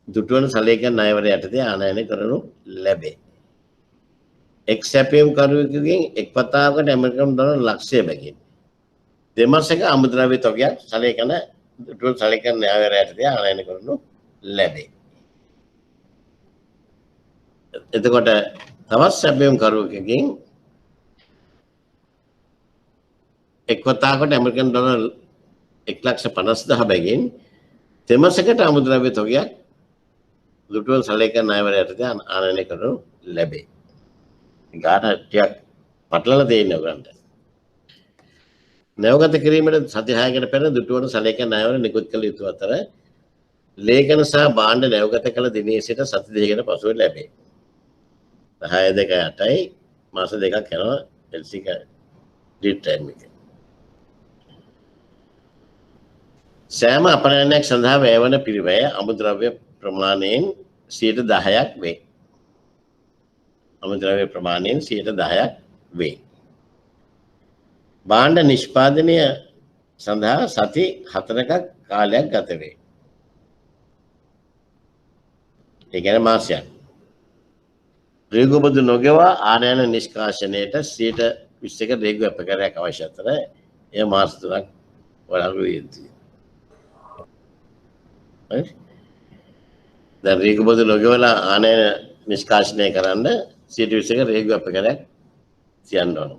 දුටුවන සලේකම් ණයවර යටතේ ආනයනය කරනු ලැබේ. එක් සැපයම් කරුවකින් එක් වතාවකට ඇමරිකන් ඩොලර් ලක්ෂය බැගින් දෙමාසක අමුද්‍රව්‍ය තොගයක් සලේකම් දුටුවන සලේකම් ණයවර යටතේ ආනයනය කරනු ලැබේ. එතකොට තවත් සැපයම් කරුවකින් එක් වතාවකට ඇමරිකන් ඩොලර් 1,50,000 බැගින් දෙමාසකට අමුද්‍රව්‍ය තොගයක් දුටුවන සලේකම් ණයවර යටතේ ආනයනය කරනු ලැබේ. ගාන ටිකක් පටලලා තියෙනවා ගන්නට. නැවගත කිරීමට සති 6කට පෙර දුටුවන සලේකම් ණයවර නිකුත් කළ යුතු අතර ලේඛන සහ භාණ්ඩ නැවගත කළ දිනේ සිට සති 2කට පසුව ලැබේ. 10/2/8යි මාස 2ක් යනවා LC ඩීඩ් ටයිම් එක. සෑම අපනයනයක් සඳහා වැයවන පිරිවැය අමුද්‍රව්‍ය ප්‍රමාණයෙන් 10% වේ. අමුද්‍රව්‍ය ප්‍රමාණයෙන් 10% වේ. භාණ්ඩ නිෂ්පාදනය සඳහා සති 4ක කාලයක් ගත වේ. ඒ කියන්නේ මාසයක්. රේගුබදු නොගෙවා ආනයන නිෂ්කාශනයට 20% රේගු අපකරයක් අවශ්‍ය අතර එය මාස 3ක් වලංගු විය යුතුයි. දැන් රේගුබදු නොගෙවලා ආනයන නිෂ්කාශනය කරන්න 20% රේගු අපකරයක් තියන්න ඕන.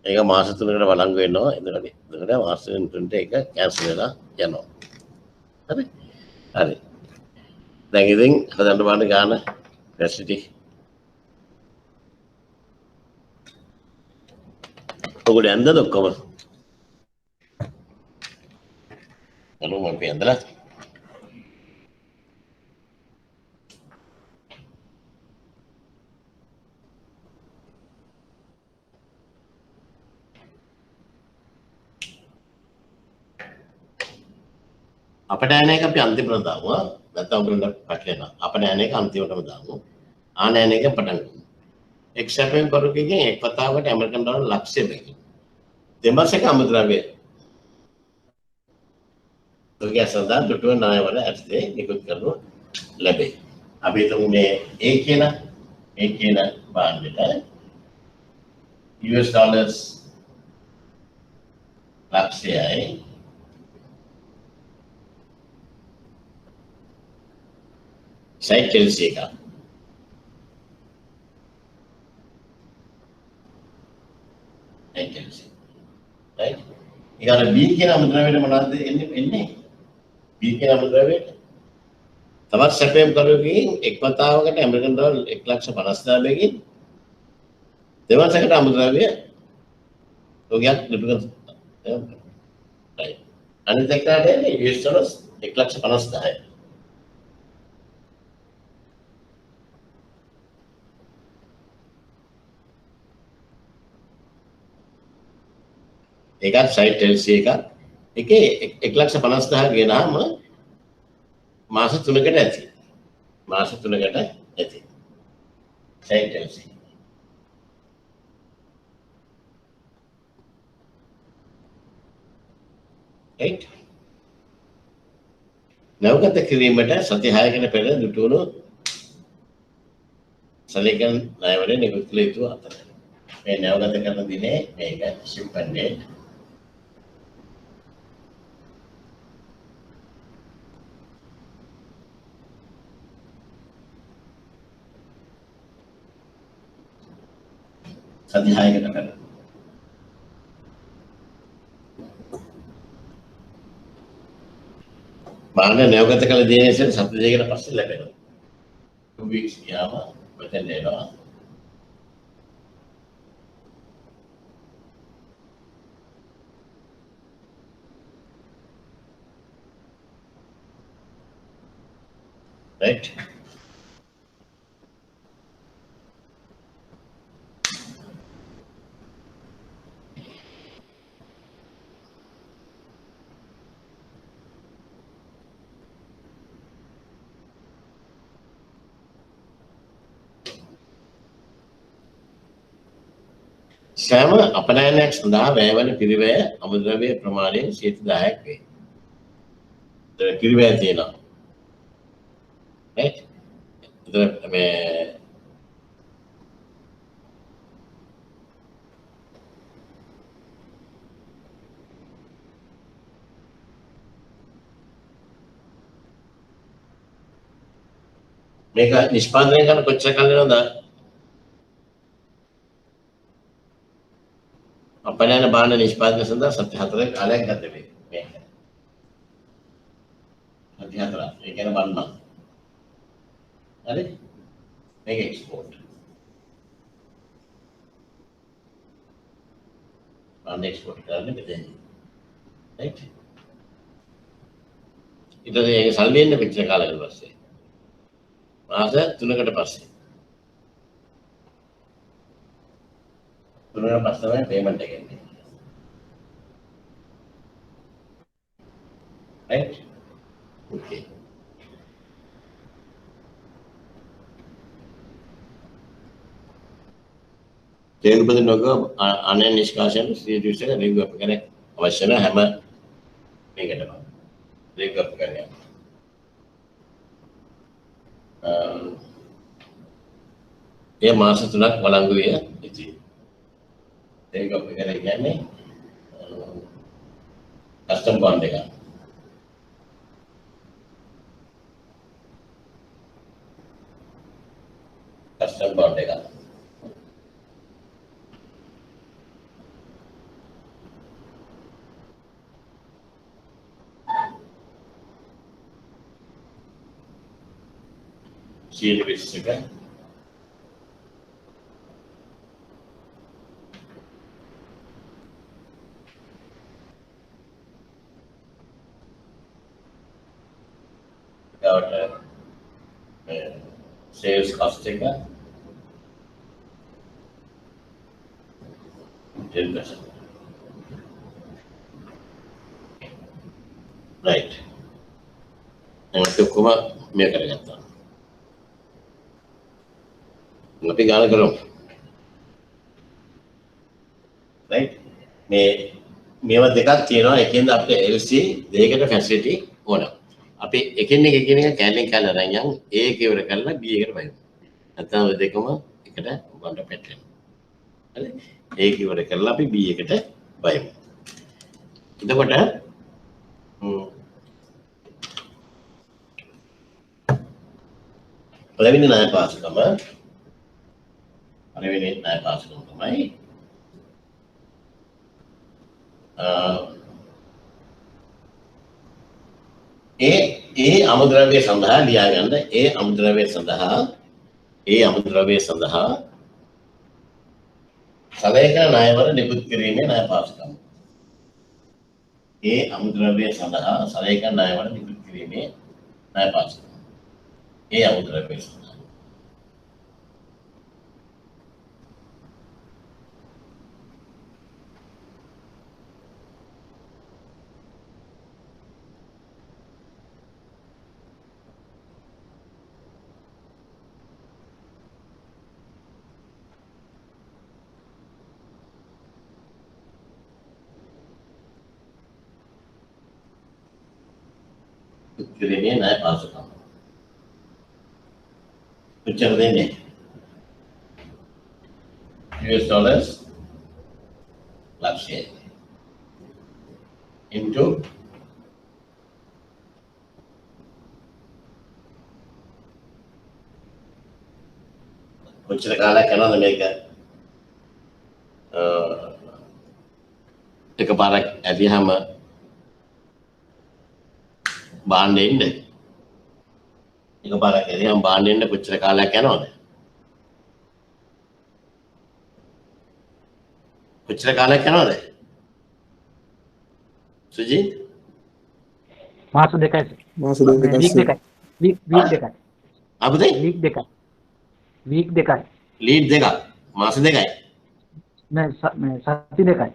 ඒක මාස 3කට වලංගු වෙනවා. එතකොට මාස 3ට ඒක කැන්සල් වෙලා යනවා. හරි? හරි. දැන් ඉතින් හදන්න බලන්න ගාන රෙසිටි. ඔගොල්ලෝ ඇඳද ඔක්කොම? අනුම අපි ඇඳලා. අපනයන එක අපි අන්තිමට දාමු. නැත්නම් උඹලට පැටලෙනවා. අපනයන එක අන්තිමටම දාමු. ආනයන එක පටන් ගමු. එක් සැපයම් කරුවකින් එක් වතාවකට ඇමරිකන් ඩොලර් ලක්ෂය බැගින් දෙමාසක අමුද්‍රව්‍ය ඔය සඳහා දුටුව ණයවල ඇත්තේ නිකුත් කරනු ලැබේ. අපි හිතමු මේ A කියන භාණ්ඩෙට US dollars ලක්ෂයයි සයිට් කෙල්සි එක. right? ඊගාන B කියන අමුද්‍රව්‍යයට මොනවද එන්නේ? B කියන අමුද්‍රව්‍යයට තවත් සැපයම් කරුවකින් එක් වතාවකට ඇමරිකන් ඩොලර් 1,50,000කින් දෙවසකට අමුද්‍රව්‍ය ඔගයක් ලිපික right. අනිත් එකට එන්නේ US dollars 1,50,000. ඒකත් සයිට් එල්සි එකේ 1,50,000 ගෙනාම මාස 3කට ඇති. මාස 3කට ඇති. Site LC. right. නැවගත කිරීමට සති 6කට පෙර දුටුණු සලකන ණයවල නිකුත් කළ යුතු අතර මේ නැවගත කරන දිනේ මේක shipment date සති 6කට පෙර බාණ්ඩ නැවගත කළ දිනේ සිට සති දෙකකට පස්සේ ලැබෙනවා. 2 weeks ගියාම මෙතෙන් එනවා. right. සෑම අපනයනයක් සඳහා වැයවන පිරිවැය අමුද්‍රව්‍ය ප්‍රමාණයෙන් 10%ක් වේ. ඒතර පිරිවැය තියෙනවා. right. ඒතර මේ මේක නිෂ්පාදනය කරන කොච්චර කල් වෙනවද? අපනයන බාණ්ඩ නිෂ්පාදනය සඳහා සති 4ක කාලයක් ගත වේ. මේක. සති 4. ඒ කියන්නේ බannම. හරි? මේක එක්ස්පෝර්ට්. බාණ්ඩ එක්ස්පෝර්ට් කරන්නේ මෙතන. right? ඊට පස්සේ ඒක සල්ලි එන්නේ පිටර කාලයකට පස්සේ. මාස 3කට පස්සේ. 3කට පස්සේ තමයි පේමන්ට් එක එන්නේ. right? okay. තේරුම්පද නොග අනන්‍ය නිෂ්කාශන සියදිවිසක රිව්‍යු අප කරන අවශ්‍ය නැ හැම මේකටම රිව්‍යු අප කරන්න. ඒ මාස 3ක් වළංගු විය යුතුයි. ඒක අප කරේ කියන්නේ කස්ටම් බොන්ඩ් එක. කස්ටම් බොන්ඩ් එක. සියදිවිසක sales cost එක 10%. right. එහෙනම් ඔක්කොම මේ කරගත්තා. අපි ගාන කරමු. right. මේ මේවා දෙකක් තියෙනවා. එකෙන්ද අපිට LC දෙකකට ෆැසිලිටි ඕන. අපි එකින් එක කැලෙන් කැල අරන් යන් A එක ඉවර කරලා B එකට බහිමු. නැත්නම් ඔය දෙකම එකට වඩ පැටලෙනවා. හරි? A එක ඉවර කරලා අපි B එකට බහිමු. එතකොට පළවෙනි ණය පාසුකම තමයි ඒ අමුද්‍රව්‍ය සඳහා ලියා ගන්න ඒ අමුද්‍රව්‍ය සඳහා සලේඛන ණයවර නිකුත් කිරීමේ ණය පාසුකම. ඒ අමුද්‍රව්‍ය සඳහා සලේඛන ණයවර නිකුත් කිරීමේ ණය පාසුකම. ඒ අමුද්‍රව්‍ය සඳහා කිරීමේ ණය පාසුකම්. කොච්චර දෙන්නේ? US dollars ලක්ෂය into කොච්චර කාලයක් යනවද මේක එකපාරක් ඇදිහම බාණ්ඩෙන්න එකපාරක් ඇදිහම බාණ්ඩෙන්න කොච්චර කාලයක් යනවද? කොච්චර කාලයක් යනවද? සුජිත්? මාස දෙකයි. වීක් දෙකයි. අපුදේ? වීක් දෙකයි. ලීඩ් දෙකක්. මාස දෙකයි. නෑ සති දෙකයි.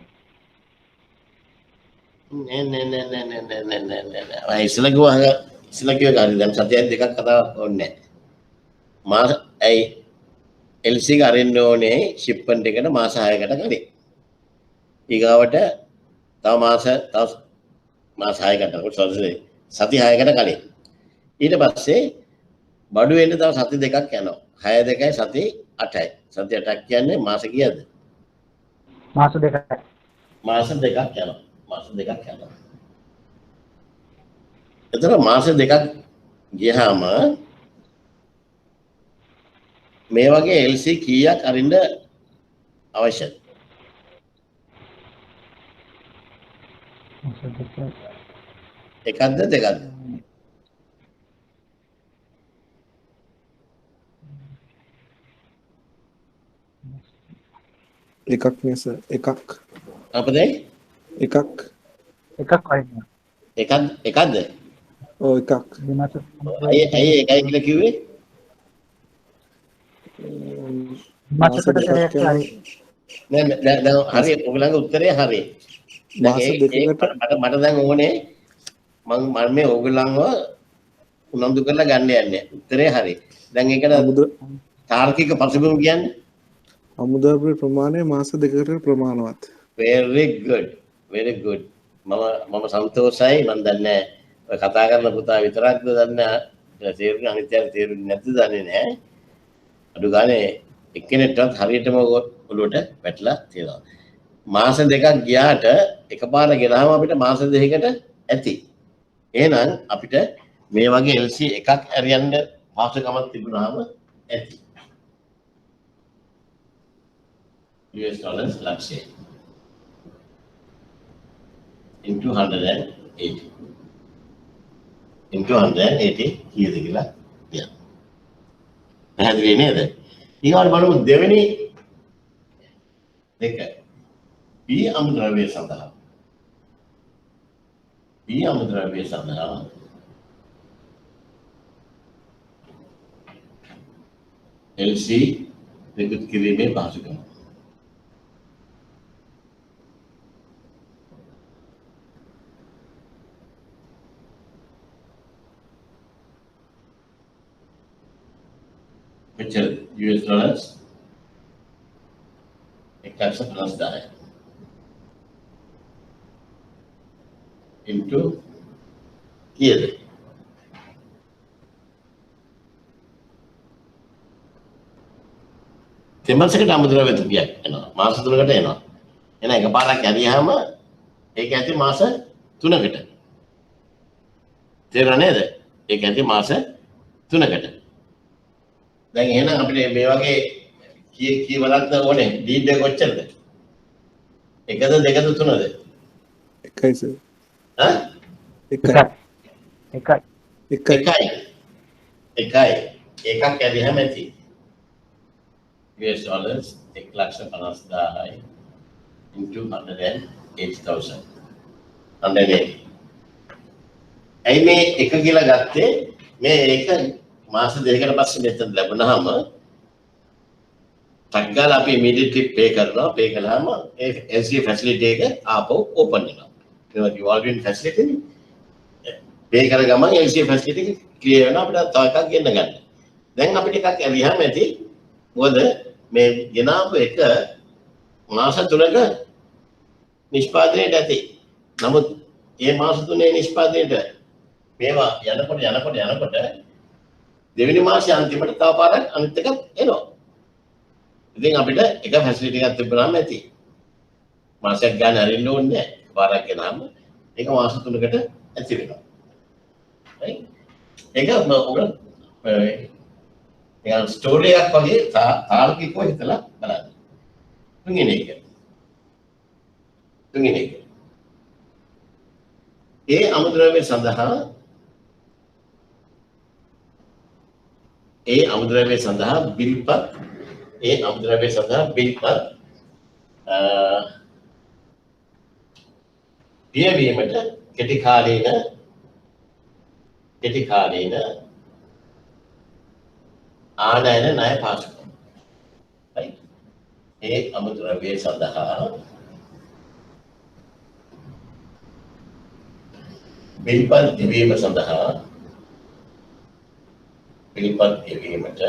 නෑ. ඉස්සලා කිව්වා හරි දැන් සතියක් දෙකක් කතාවක් ඕනේ නෑ. මාස ඇයි LC එක අරින්න ඕනේ ෂිප්මන්ට් එකට මාස 6කට කලින්. ඊගාවට තව මාස 6කට සති 6කට කලින්. ඊට පස්සේ බඩු වෙන්න තව සති දෙකක් යනවා. 6 2යි සති 8යි. සති 8ක් කියන්නේ මාස කීයද? මාස දෙකයි. මාස දෙකක් යනවා. එතකොට මාස දෙකක් ගියාම මේ වගේ LC කීයක් අරින්න අවශ්‍යද? එකක්ද දෙකක්ද? එකක් නේ සර්. එකක්. අපදේ? එකක්. එකක්ද? ඔව් එකක්. ඇයි එකයි කියලා කිව්වේ? මාස දෙකක් යනවා. නෑ දැන් හරි ඔයගලගේ උත්තරේ හරි. මාස දෙකකට මට දැන් ඕනේ මම මේ ඔයගලන්ව උනන්දු කරලා ගන්න යන්නේ. උත්තරේ හරි. දැන් ඒකට තාර්කික පසුබිම කියන්නේ අමුද්‍රව්‍ය ප්‍රමාණය මාස දෙකකට ප්‍රමාණවත්. very good මම සන්තෝෂයි. මම දන්නේ ඔය කතා කරන පුතා විතරක්ද දන්නේ තේරුනේ අනිත් අය තේරුන්නේ නැද්ද දන්නේ නැහැ. අඩු ගානේ එක්කෙනෙක්ටවත් හරියටම ඔළුවට වැටලා තියෙනවා. මාස දෙකක් ගියාට එකපාර ගෙනාම අපිට මාස දෙකකට ඇති. එහෙනම් අපිට මේ වගේ LC එකක් ඇරියන්න පහසුකමක් තිබුණාම ඇති. US dollars ලක්ෂය into 180 කීයද කියලා කියන්න. පැහැදිලි නේද? ඊළඟට බලමු දෙවෙනි දෙක. B අමුද්‍රව්‍ය සඳහා LC නිකුත් කිරීමේ පහසුකම. Which US dollars 150. into කීයද? තෙමසකට අමුද්‍රව්‍ය තුනක් එනවා. මාස 3කට එනවා. එහෙනම් එකපාරක් ඇරියාම ඒක ඇති මාස 3කට. තේරුණා නේද? ඒක ඇති මාස 3කට. දැන් එහෙනම් අපිට මේ වගේ කී වරක්ද ඕනේ? ඩීඩ් එක කොච්චරද? එකද දෙකද තුනද? එකයි සර්. ඈ? එකයි. එකයි. එකක් ඇරියාම ඇති. US dollars 1,50,000 into 108,000. 108. ඇයි මේ එක කියලා ගත්තේ? මේ එක මාස දෙකකට පස්සේ මෙතන ලැබුණාම ටග්ගාල අපි ඉමීඩියට්ලි පේ කරනවා. පේ කළාම ඒ LC ෆැසිලිටි එක ආපහු ඕපන් වෙනවා. ඒක රිවෝල්වින් ෆැසිලිටි නේ. පේ කර ගමන් LC ෆැසිලිටි එක ක්ලියර් වෙනවා. අපිට තව එකක් ගෙන්න ගන්න. දැන් අපිට එකක් ඇරියාම ඇති. මොකද මේ ගෙනාපු එක මාස 3ක නිෂ්පාදනයට ඇති. නමුත් මේ මාස 3 නිෂ්පාදනයට මේවා යනකොට දෙවෙනි මාසයේ අන්තිමට තව පාරක් අනිත් එකක් එනවා. ඉතින් අපිට එක ෆැසිලිටි එකක් තිබුණාම ඇති. මාසයක් ගන්න අරින්න ඕනේ නැහැ. පාරක් ගෙනාම ඒක මාස 3කට ඇති වෙනවා. හරි? ඒක ඔබ නිකන් ස්ටෝරි එකක් වගේ තාර්කිකව හිතලා බලන්න. තුන්වෙනි එක. ඒ අමුද්‍රව්‍ය සඳහා බිල්පත් පියවීමට කෙටි කාලීන ආනයන ණය පාසුකම්. right? ඒ අමුද්‍රව්‍ය සඳහා බිල්පත් ගෙවීමට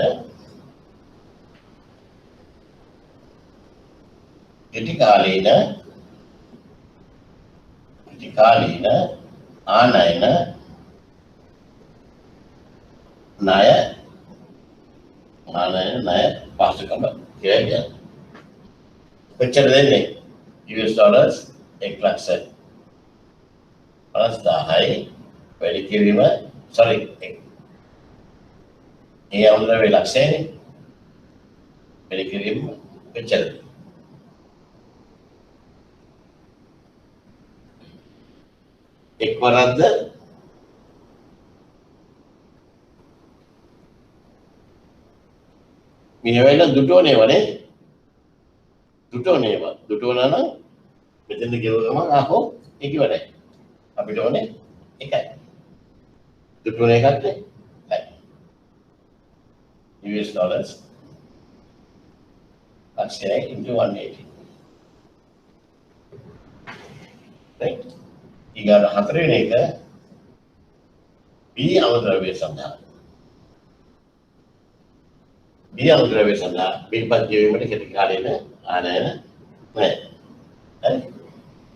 කෙටි කාලීන ආනයන ණය පාසුකම් කියන්නේ කොච්චර දෙන්නේ? US dollars 1,50,000 වැඩි කිරීම ඒ අමුද්‍රව්‍ය ලක්ෂයනේ වැඩි කිරීම කොච්චරද? එක්වරක්ද මෙහෙවෙල දුටෝනේවනේ දුටෝනා නම් මෙතන ගෙව ගමන් ආහෝ ඒක ඉවරයි. අපිට ඕනේ එකයි. දුටෝන එකක් නේ. US dollars ලක්ෂයයි into 180. right? ඊගාට හතරවෙනි එක B අමුද්‍රව්‍ය සඳහා බිල්පත් ගෙවීමට කෙටි කාලීන ආනයන ණය. හරි?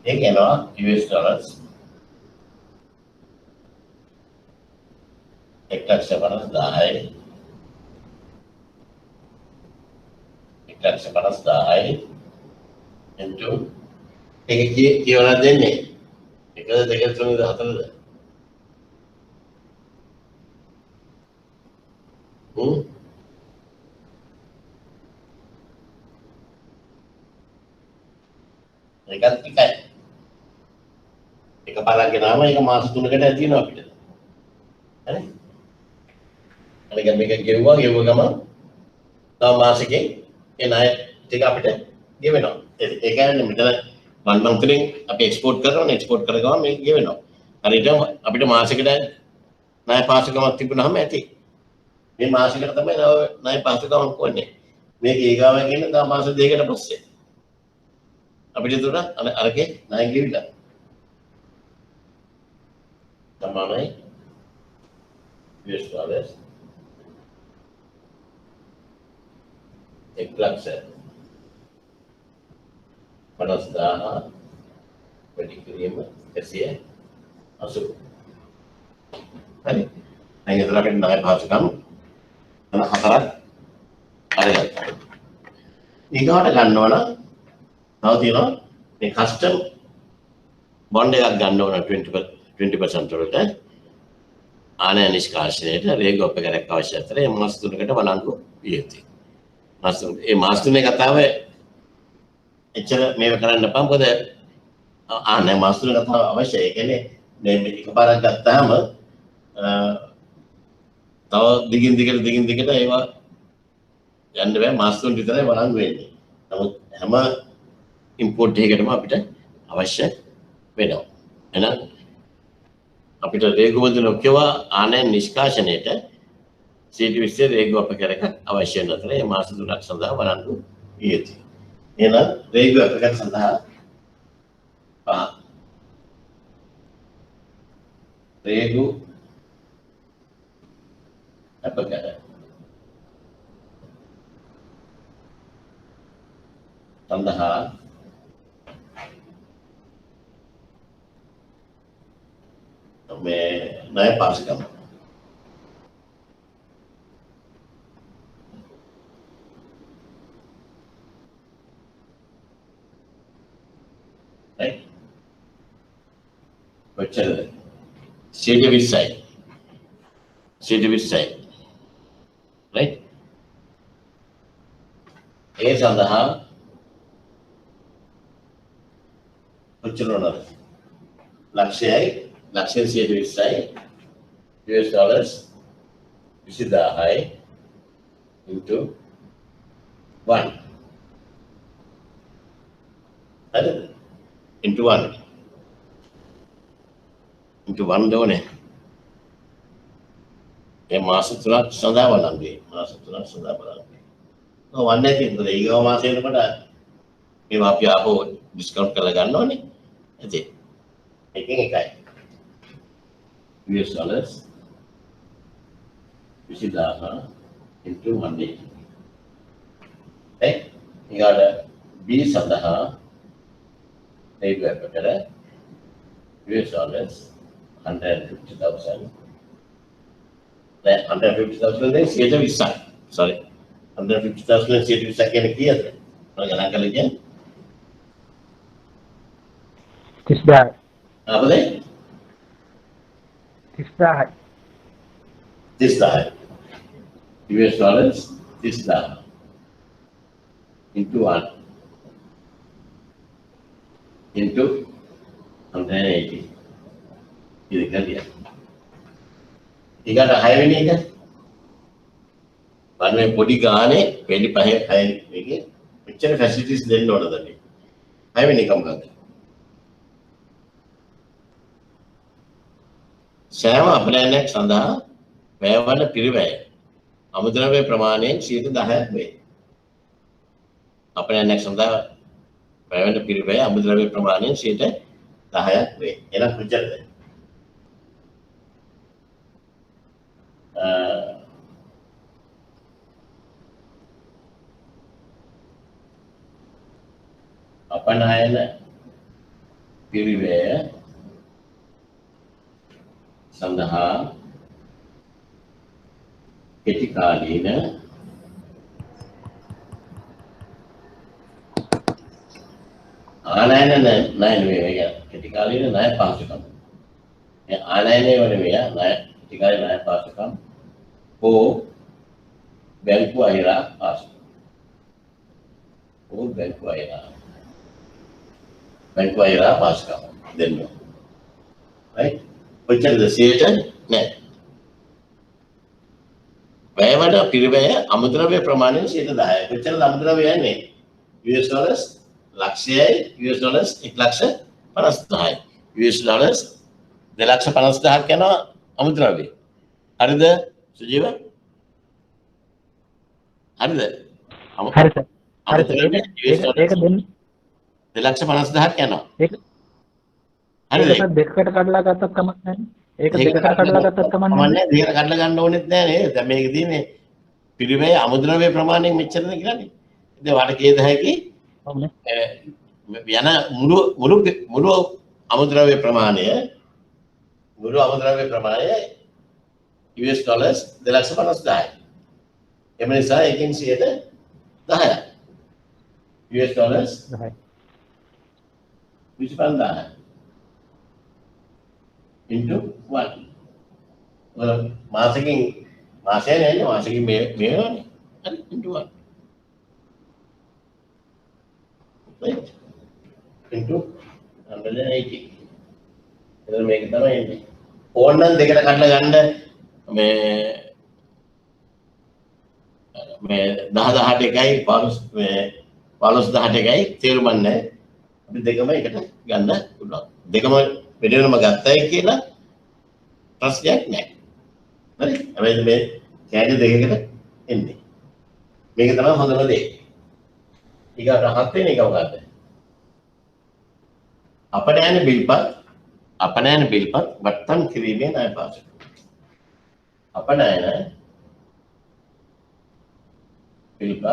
ඒක යනවා US dollars 1,50,000 into ඒක කියවලා දෙන්නේ 1 2 3 4ද? ඒකත් එකයි. එක පාරක් ගෙනාම ඒක මාස 3කට ඇති වෙනවා අපිට. හරි? අනික මේක ගෙවුවා ගමන් තව මාසෙකින් ඒ ණය ටික අපිට ගෙවෙනවා. ඒ කියන්නේ මෙතන 1 month වලින් අපි එක්ස්පෝර්ට් කරනවානේ. එක්ස්පෝර්ට් කර ගමන් මේක ගෙවෙනවා. හරියට අපිට මාසෙකට ණය පාසුකමක් තිබුණාම ඇති. මේ මාසෙකට තමයි ණය පාසුකමක් කොන්නේ. මේක ඊගාව කියන්නේ තව මාස දෙකකට පස්සේ. අපිට දුන්න අරකේ ණය ගෙවිලා. තමයි US dollars 1,50,000 වැඩි කිරීම 180. 80. හරි. දැන් එතන අපිට ණය පහසුකම් තන හතරක් අරගත්තා. ඊගාට ගන්නවා නම් තව තියෙනවා මේ කස්ටම් බොන්ඩ් එකක් ගන්න ඕන 20% වලට ආනය නිෂ්කාශනයට රේගු අපකරයක් අවශ්‍ය අතර මේ මාස 3කට වළංගු විය යුතුයි. ඒ මාස 3 කතාව එච්චර මේව කරන්න එපා. මොකද ආනය මාස 3 කතාව අවශ්‍යයි. ඒ කියන්නේ මේ එකපාරක් ගත්තාම තව දිගින් දිගට ඒවා යන්න බෑ. මාස 3 විතරයි වළංගු වෙන්නේ. නමුත් හැම ඉම්පෝට් එකකටම අපිට අවශ්‍ය වෙනවා. එහෙනම් අපිට රේගු මුදල ඔක්කවා ආනයන නිෂ්කාශනයට CT20 රේගු අපකරක අවශ්‍ය වෙන අතර මේ මාස 3ක් සඳහා වළංගු විය යුතුයි. එහෙනම් රේගු අපකරක සඳහා රේගු අපකරක සඳහා මේ ණය පාසුකම් right කොච්චරද 120යි right ඒ සඳහා කොච්චර වුණාද ලක්ෂයයි 120යි US dollars 20000යි into 1 හරිද into 1 දෝනේ ඒ මාස 3ක් සඳහා වළංගුයි මාස 3ක් සඳහා වළංගුයි වන්නේ තියෙනද ඊගව මාසේ වෙනකොට මේවා අපි ආපහු ඩිස්කවුන්ට් කරලා ගන්න ඕනේ ඉතින් එකෙන් එකයි US dollars 20000 into 180 right ඊගාට B සඳහා රේගු අපකර US dollars 150,000 150,000 then 120යි sorry 150,000 120 කියන්නේ කීයද මම ගණන් කරලා කියන්නේ 30000 අපද 30000 US dollars 30000 into 1 into 180 ఇది కదియా ඊගාට 6 වෙනි එක වන්නේ පොඩි ගානේ වැඩි 5 එකේ මෙච්චර ෆැසිලිටිස් දෙන්න ඕනද මේ 6 වෙනි එක මොකක්ද සෑම අපලයන්යක් සඳහා වැයවන පිරිවැය අමුද්‍රව්‍ය ප්‍රමාණයෙන් 10%ක් වේ. අපලයන්යක් සඳහා වැයවන පිරිවැය අමුද්‍රව්‍ය ප්‍රමාණයෙන් 10%ක් වේ. එහෙනම් කොච්චරද? අපනයන පිරිවැය සඳහා කෙටි කාලීන ආනයන ණය නෙවෙයි කෙටි කාලීන ණය පාසුකම්. මේ ආනයනයේ වල ණය කෙටි කාලීන ණය පාසුකම් හෝ බැංකු අහිරා පාසුකම්. හෝ බැංකු අහිරා පාසුකම් දෙන්න. right කොච්චරද 100ට නෑ. වැයවන පිරිවැය අමුද්‍රව්‍ය ප්‍රමාණයෙන් 10%. කොච්චරද අමුද්‍රව්‍ය යන්නේ? US dollars ලක්ෂයයි US dollars 1,50,000යි. US dollars 2,50,000ක් යනවා අමුද්‍රව්‍ය. හරිද සුජීව? හරිද? හරි සර්. හරි සර්. ඒක දෙන්න 2,50,000ක් යනවා. ඒක හරිද? ඒක දෙකකට කඩලා ගත්තත් කමක් නැහැ. ඒක දෙකකට කඩලා ගත්තත් කමක් නැහැ. දෙකකට කඩලා ගන්න ඕනෙත් නෑ නේද? දැන් මේකදී මේ පිරිවැය අමුද්‍රව්‍ය ප්‍රමාණයෙන් මෙච්චරද කියලානේ. ඉතින් වාට කීයද හැකි? යන මුළු අමුද්‍රව්‍ය ප්‍රමාණය මුළු අමුද්‍රව්‍ය ප්‍රමාණය US ඩොලර්ස් 2,50,000යි. එම නිසා එකකින් 10යි. US ඩොලර්ස් 10යි. 25,000 into 1. මාසෙකින් මාසය නෑනේ මාසෙකින් මේ වෙනවනේ. හරි into 1. right into 180. එතන මේක තමයි එන්නේ. ඕනනම් දෙකට කඩලා ගන්න මේ 10,18යි 15,18යි තේරුම් නැහැ. අපි දෙකම එකට ගන්න පුළුවන්. දෙකම වෙනම ගත්තයි කියලා ප්‍රශ්නයක් නැහැ. හරි? හැබැයි මේ කැඩි දෙකකට එන්නේ. මේක තමයි හොඳම දේ. ඊගාට හත් වෙන එක මොකද්ද? අපනයන බිල්පත් වට්ටම් කිරීමේ ණය පාසුකම්. අපනයන බිල්පත්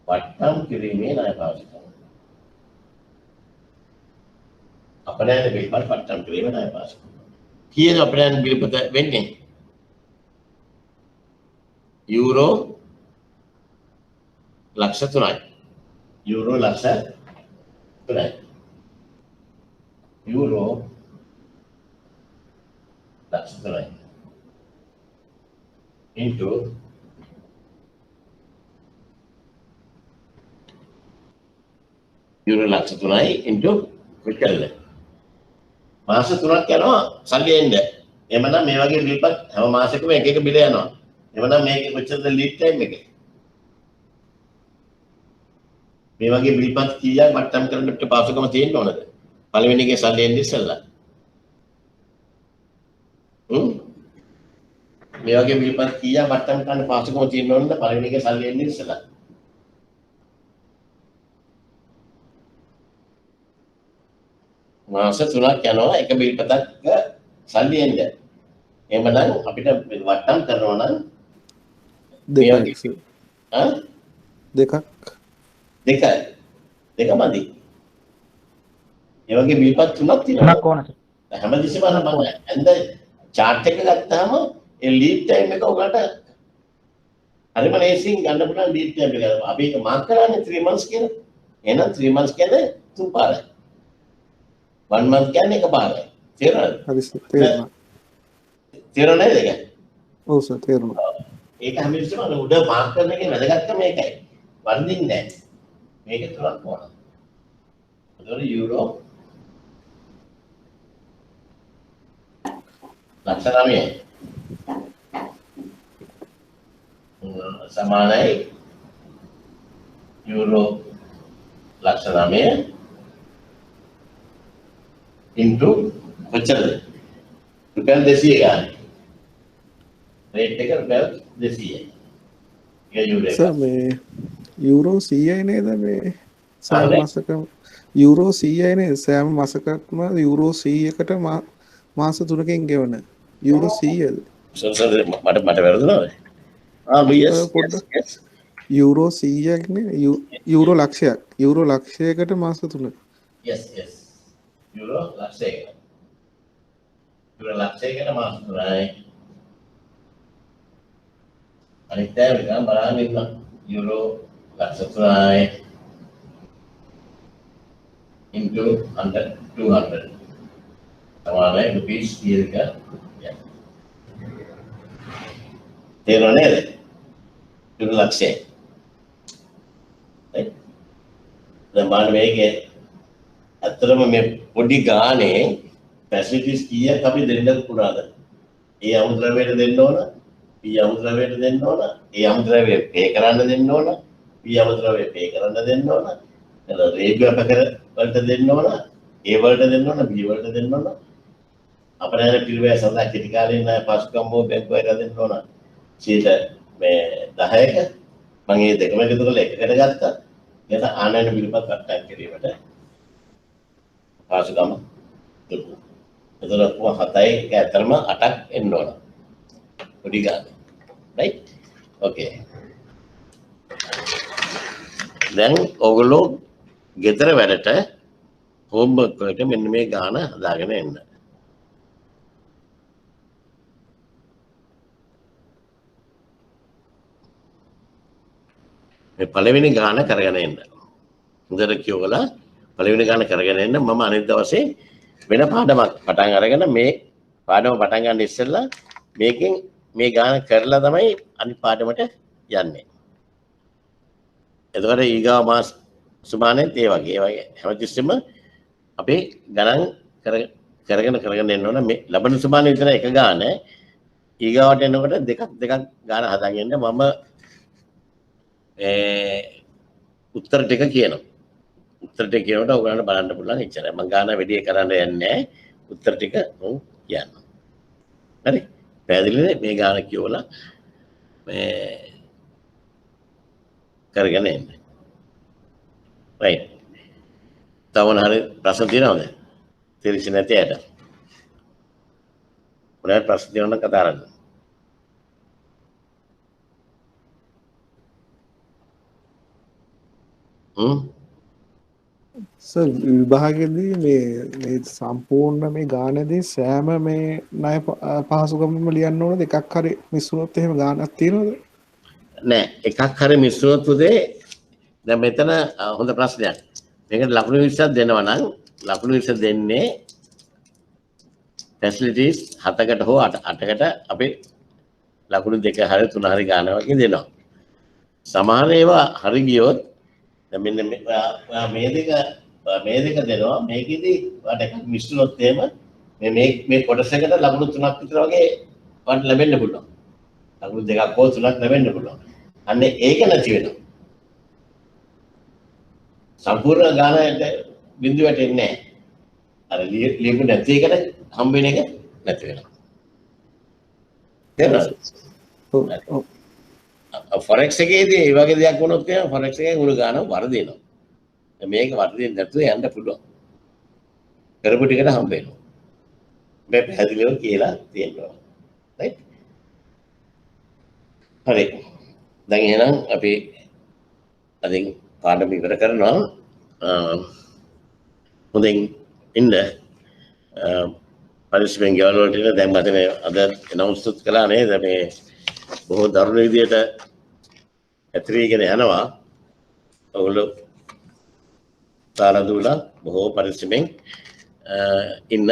වට්ටම් කිරීමේ ණය පාසුකම්. අපනයන බිල්පත් වට්ටම් කිරීමේ ණය පාසුකම්. කීයද අපනයන බිල්පත වෙන්නේ? යූරෝ ලක්ෂ 3යි. යූරෝ ලක්ෂ 3යි. යූරෝ ලක්ෂ 3යි. into යූරෝ ලක්ෂ 3යි into කොච්චරද? මාස 3ක් යනවා සල්ලි එන්න. එහෙමනම් මේ වගේ බිල්පත් හැම මාසෙකම එක එක බිල යනවා. එහෙමනම් මේකේ කොච්චරද ලීඩ් ටයිම් එක? මේ වගේ බිල්පත් කීයක් වට්ටම් කරන්නට පාසුකම තියෙන්න ඕනද? පළවෙනි එකේ සල්ලි එන්නේ ඉස්සෙල්ලා. මේ වගේ බිල්පත් කීයක් වට්ටම් කරන්න පාසුකම තියෙන්න ඕනද? පළවෙනි එකේ සල්ලි එන්නේ ඉස්සෙල්ලා. මාස 3ක් යනවා එක බිල්පතක් සල්ලි එන්න. එහෙමනම් අපිට වට්ටම් කරනවා නම් දෙකක් මදි. ඒ වගේ බිල්පත් තුනක් තියෙනවා. තුනක් ඕන සර්. හැමදෙස්සම අර මම ඇඳ chart එක ගත්තාම ඒ lead time එක උගලට හරිම ලේසියෙන් ගන්න පුළුවන් lead time එක. අපි ඒක මාක් කරන්නේ 3 months කියලා. එහෙනම් 3 months කියන්නේ තුන් පාරයි. 1 month කියන්නේ එක පාරයි. තේරුණාද? හරි සර් තේරුණා. තේරුණා නේද ඒක? ඔව් සර් තේරුණා. ඒක හැමදෙස්සම උඩ මාක් කරන එකේ වැදගත්කම ඒකයි. වර්ධින්නේ නැහැ. මේක තුනක් ඕන. එතකොට යූරෝ ලක්ෂ 9යි. සමානයි යූරෝ ලක්ෂ 9 into කොච්චරද? රුපියල් 200 ගන්න. රේට් එක රුපියල් 200යි. ඒක යූරෝ එක. සර් මේ යූරෝ 100යි නේද මේ සෑම මාසකම යූරෝ 100යි නේද සෑම මාසකටම යූරෝ 100කට මාස 3කින් ගෙවන යූරෝ 100ද සර් මට වැරදුනාද? yes යූරෝ 100ක් නේ යූරෝ ලක්ෂයකට මාස 3ක yes යූරෝ ලක්ෂයකට මාස 3යි. අනිත් එක නිකන් බලන්න ඉන්න යූරෝ ලක්ෂ 3යි into 200 සමානයි රුපීස් 100ක. තේරුණා නේද? යූරෝ ලක්ෂය. දැන් බලන්න මේකේ අතරම මේ පොඩි ගානේ ෆැසිලිටිස් කීයක් අපි දෙන්න පුරාද? ඒ අමුද්‍රව්‍යයට දෙන්න ඕන, පී අමුද්‍රව්‍යයට දෙන්න ඕන, ඒ අමුද්‍රව්‍ය පේ කරන්න දෙන්න ඕන, පී අමුද්‍රව්‍ය පේ කරන්න දෙන්න ඕන, රේඩියෝ අපකර වලට දෙන්න ඕන, ඒ වලට දෙන්න ඕන, බී වලට දෙන්න ඕන. අපරාධ පිළිවෙල සඳහා කෙටි කාලීන පාසුකම් හෝ බැංකු වලට දෙන්න ඕන. 10ක මම මේ දෙකම එකතු කරලා එකකට ගත්තා. එතන ආනයන පිළිපත් වට්ටම් කිරීමට පාසුකම් දුන්නු. එතන කොහොම 7යි ඒක ඇත්තටම 8ක් එන්න ඕන. පොඩි ගාන. right? okay. දැන් ඔයගොල්ලෝ ගෙදර වැඩට හෝම්වර්ක් වලට මෙන්න මේ ගාන හදාගෙන එන්න. මේ පළවෙනි ගාන කරගෙන එන්න. හොඳට කියවලා පළවෙනි ගාන කරගෙන එන්න මම අනිත් දවසේ වෙන පාඩමක් පටන් අරගෙන මේ පාඩම පටන් ගන්න ඉස්සෙල්ලා මේකෙන් මේ ගාන කරලා තමයි අනිත් පාඩමට යන්නේ. එතකොට ඊගා මාස සුමානෙත් ඒ වගේ හැමතිස්සෙම අපේ ගණන් කරගෙන එන්න ඕන. මේ ලබන සුමානේ විතර එක ගාන ඊගාවට එනකොට දෙකක් ගාන හදාගෙන මම උත්තර ටික කියනවා. උත්තර ටික කියනකොට ඔයගොල්ලන්ට බලන්න පුළුවන් එච්චරයි. මම ගාන වැඩි කරන්න යන්නේ නැහැ. උත්තර ටික උන් කියනවා. හරි. පැහැදිලිද? මේ ගාන කියවලා මේ කරගෙන එන්න. right. තවන හරි ප්‍රශ්න තියෙනවද? තේරිසි නැති අයට. මොනවද ප්‍රශ්න තියෙනවද කතා කරන්න. සර් විභාගෙදී මේ සම්පූර්ණ මේ ගානේදී සෑම මේ ණය පහසුකම්ම ලියන්න ඕනද? එකක් හරි මිස් වුණොත් එහෙම ගානක් තියෙනවද? නෑ, එකක් හරි මිස් වුණොත් උදේ දැන් මෙතන හොඳ ප්‍රශ්නයක්. මේකට ලකුණු 20ක් දෙනවා නම් ලකුණු 20 දෙන්නේ ෆැසිලිටිස් 7කට හෝ 8කට අපි ලකුණු 2 හරි 3 හරි ගන්න වගේ දෙනවා. සමහර ඒවා හරි ගියොත් දැන් මෙන්න මේ දෙක දෙනවා. මේකෙදි වට එකක් මිස් වුණොත් එහෙම මේ කොටසකට ලකුණු 3ක් විතර වගේ වට ලැබෙන්න පුළුවන්. ලකුණු 2ක් හෝ 3ක් ලැබෙන්න පුළුවන්. අන්න ඒක නැති වෙනවා. සම්පූර්ණ ගානට බිඳු වැටෙන්නේ නැහැ. අර ලියපු නැති එකට හම්බ වෙන එක නැති වෙනවා. තේරුණාද? ඔව්. ෆොරෙක්ස් එකේදී මේ වගේ දෙයක් වුණොත් එහෙනම් ෆොරෙක්ස් එකේ මුළු ගානම වර්ධිනවා. මේක වර්ධින්න නැතුව යන්න පුළුවන්. කරපු ටිකට හම්බ වෙනවා. මේ පැහැදිලිව කියලා තියෙනවා. right? හරි. දැන් එහෙනම් අපි අදින් පාඩම ඉවර කරනවා. හොඳින් ඉන්න පරිස්සමෙන් ගෙවල් වලට ඉන්න. දැන් මට මේ අද ඇනවුන්ස්මන්ට් කළා නේද මේ බොහෝ දරුණු විදියට ඇතිරීගෙන යනවා. ඔයගොල්ලෝ තාලා දුලා බොහෝ පරිස්සමෙන් ඉන්න.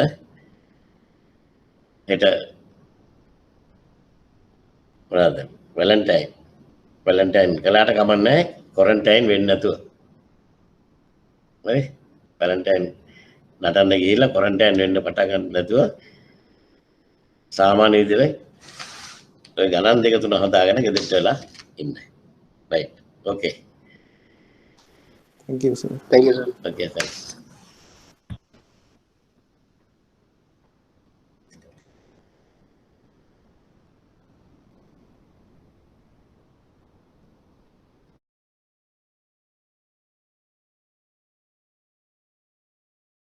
හෙට මොනවාද වැලන්ටයින් කළාට කමක් නැහැ. ක්වොරන්ටයින් වෙන්නේ නැතුව. හරි? වැලන්ටයින් නටන්න ගිහිල්ලා ක්වොරන්ටයින් වෙන්න පටන් ගන්න නැතුව සාමාන්‍ය විදිහට ඔය ගණන් 2 3 හදාගෙන ගෙදරට වෙලා ඉන්න. right. okay. Thank you sir. Thank you, sir. okay, thanks.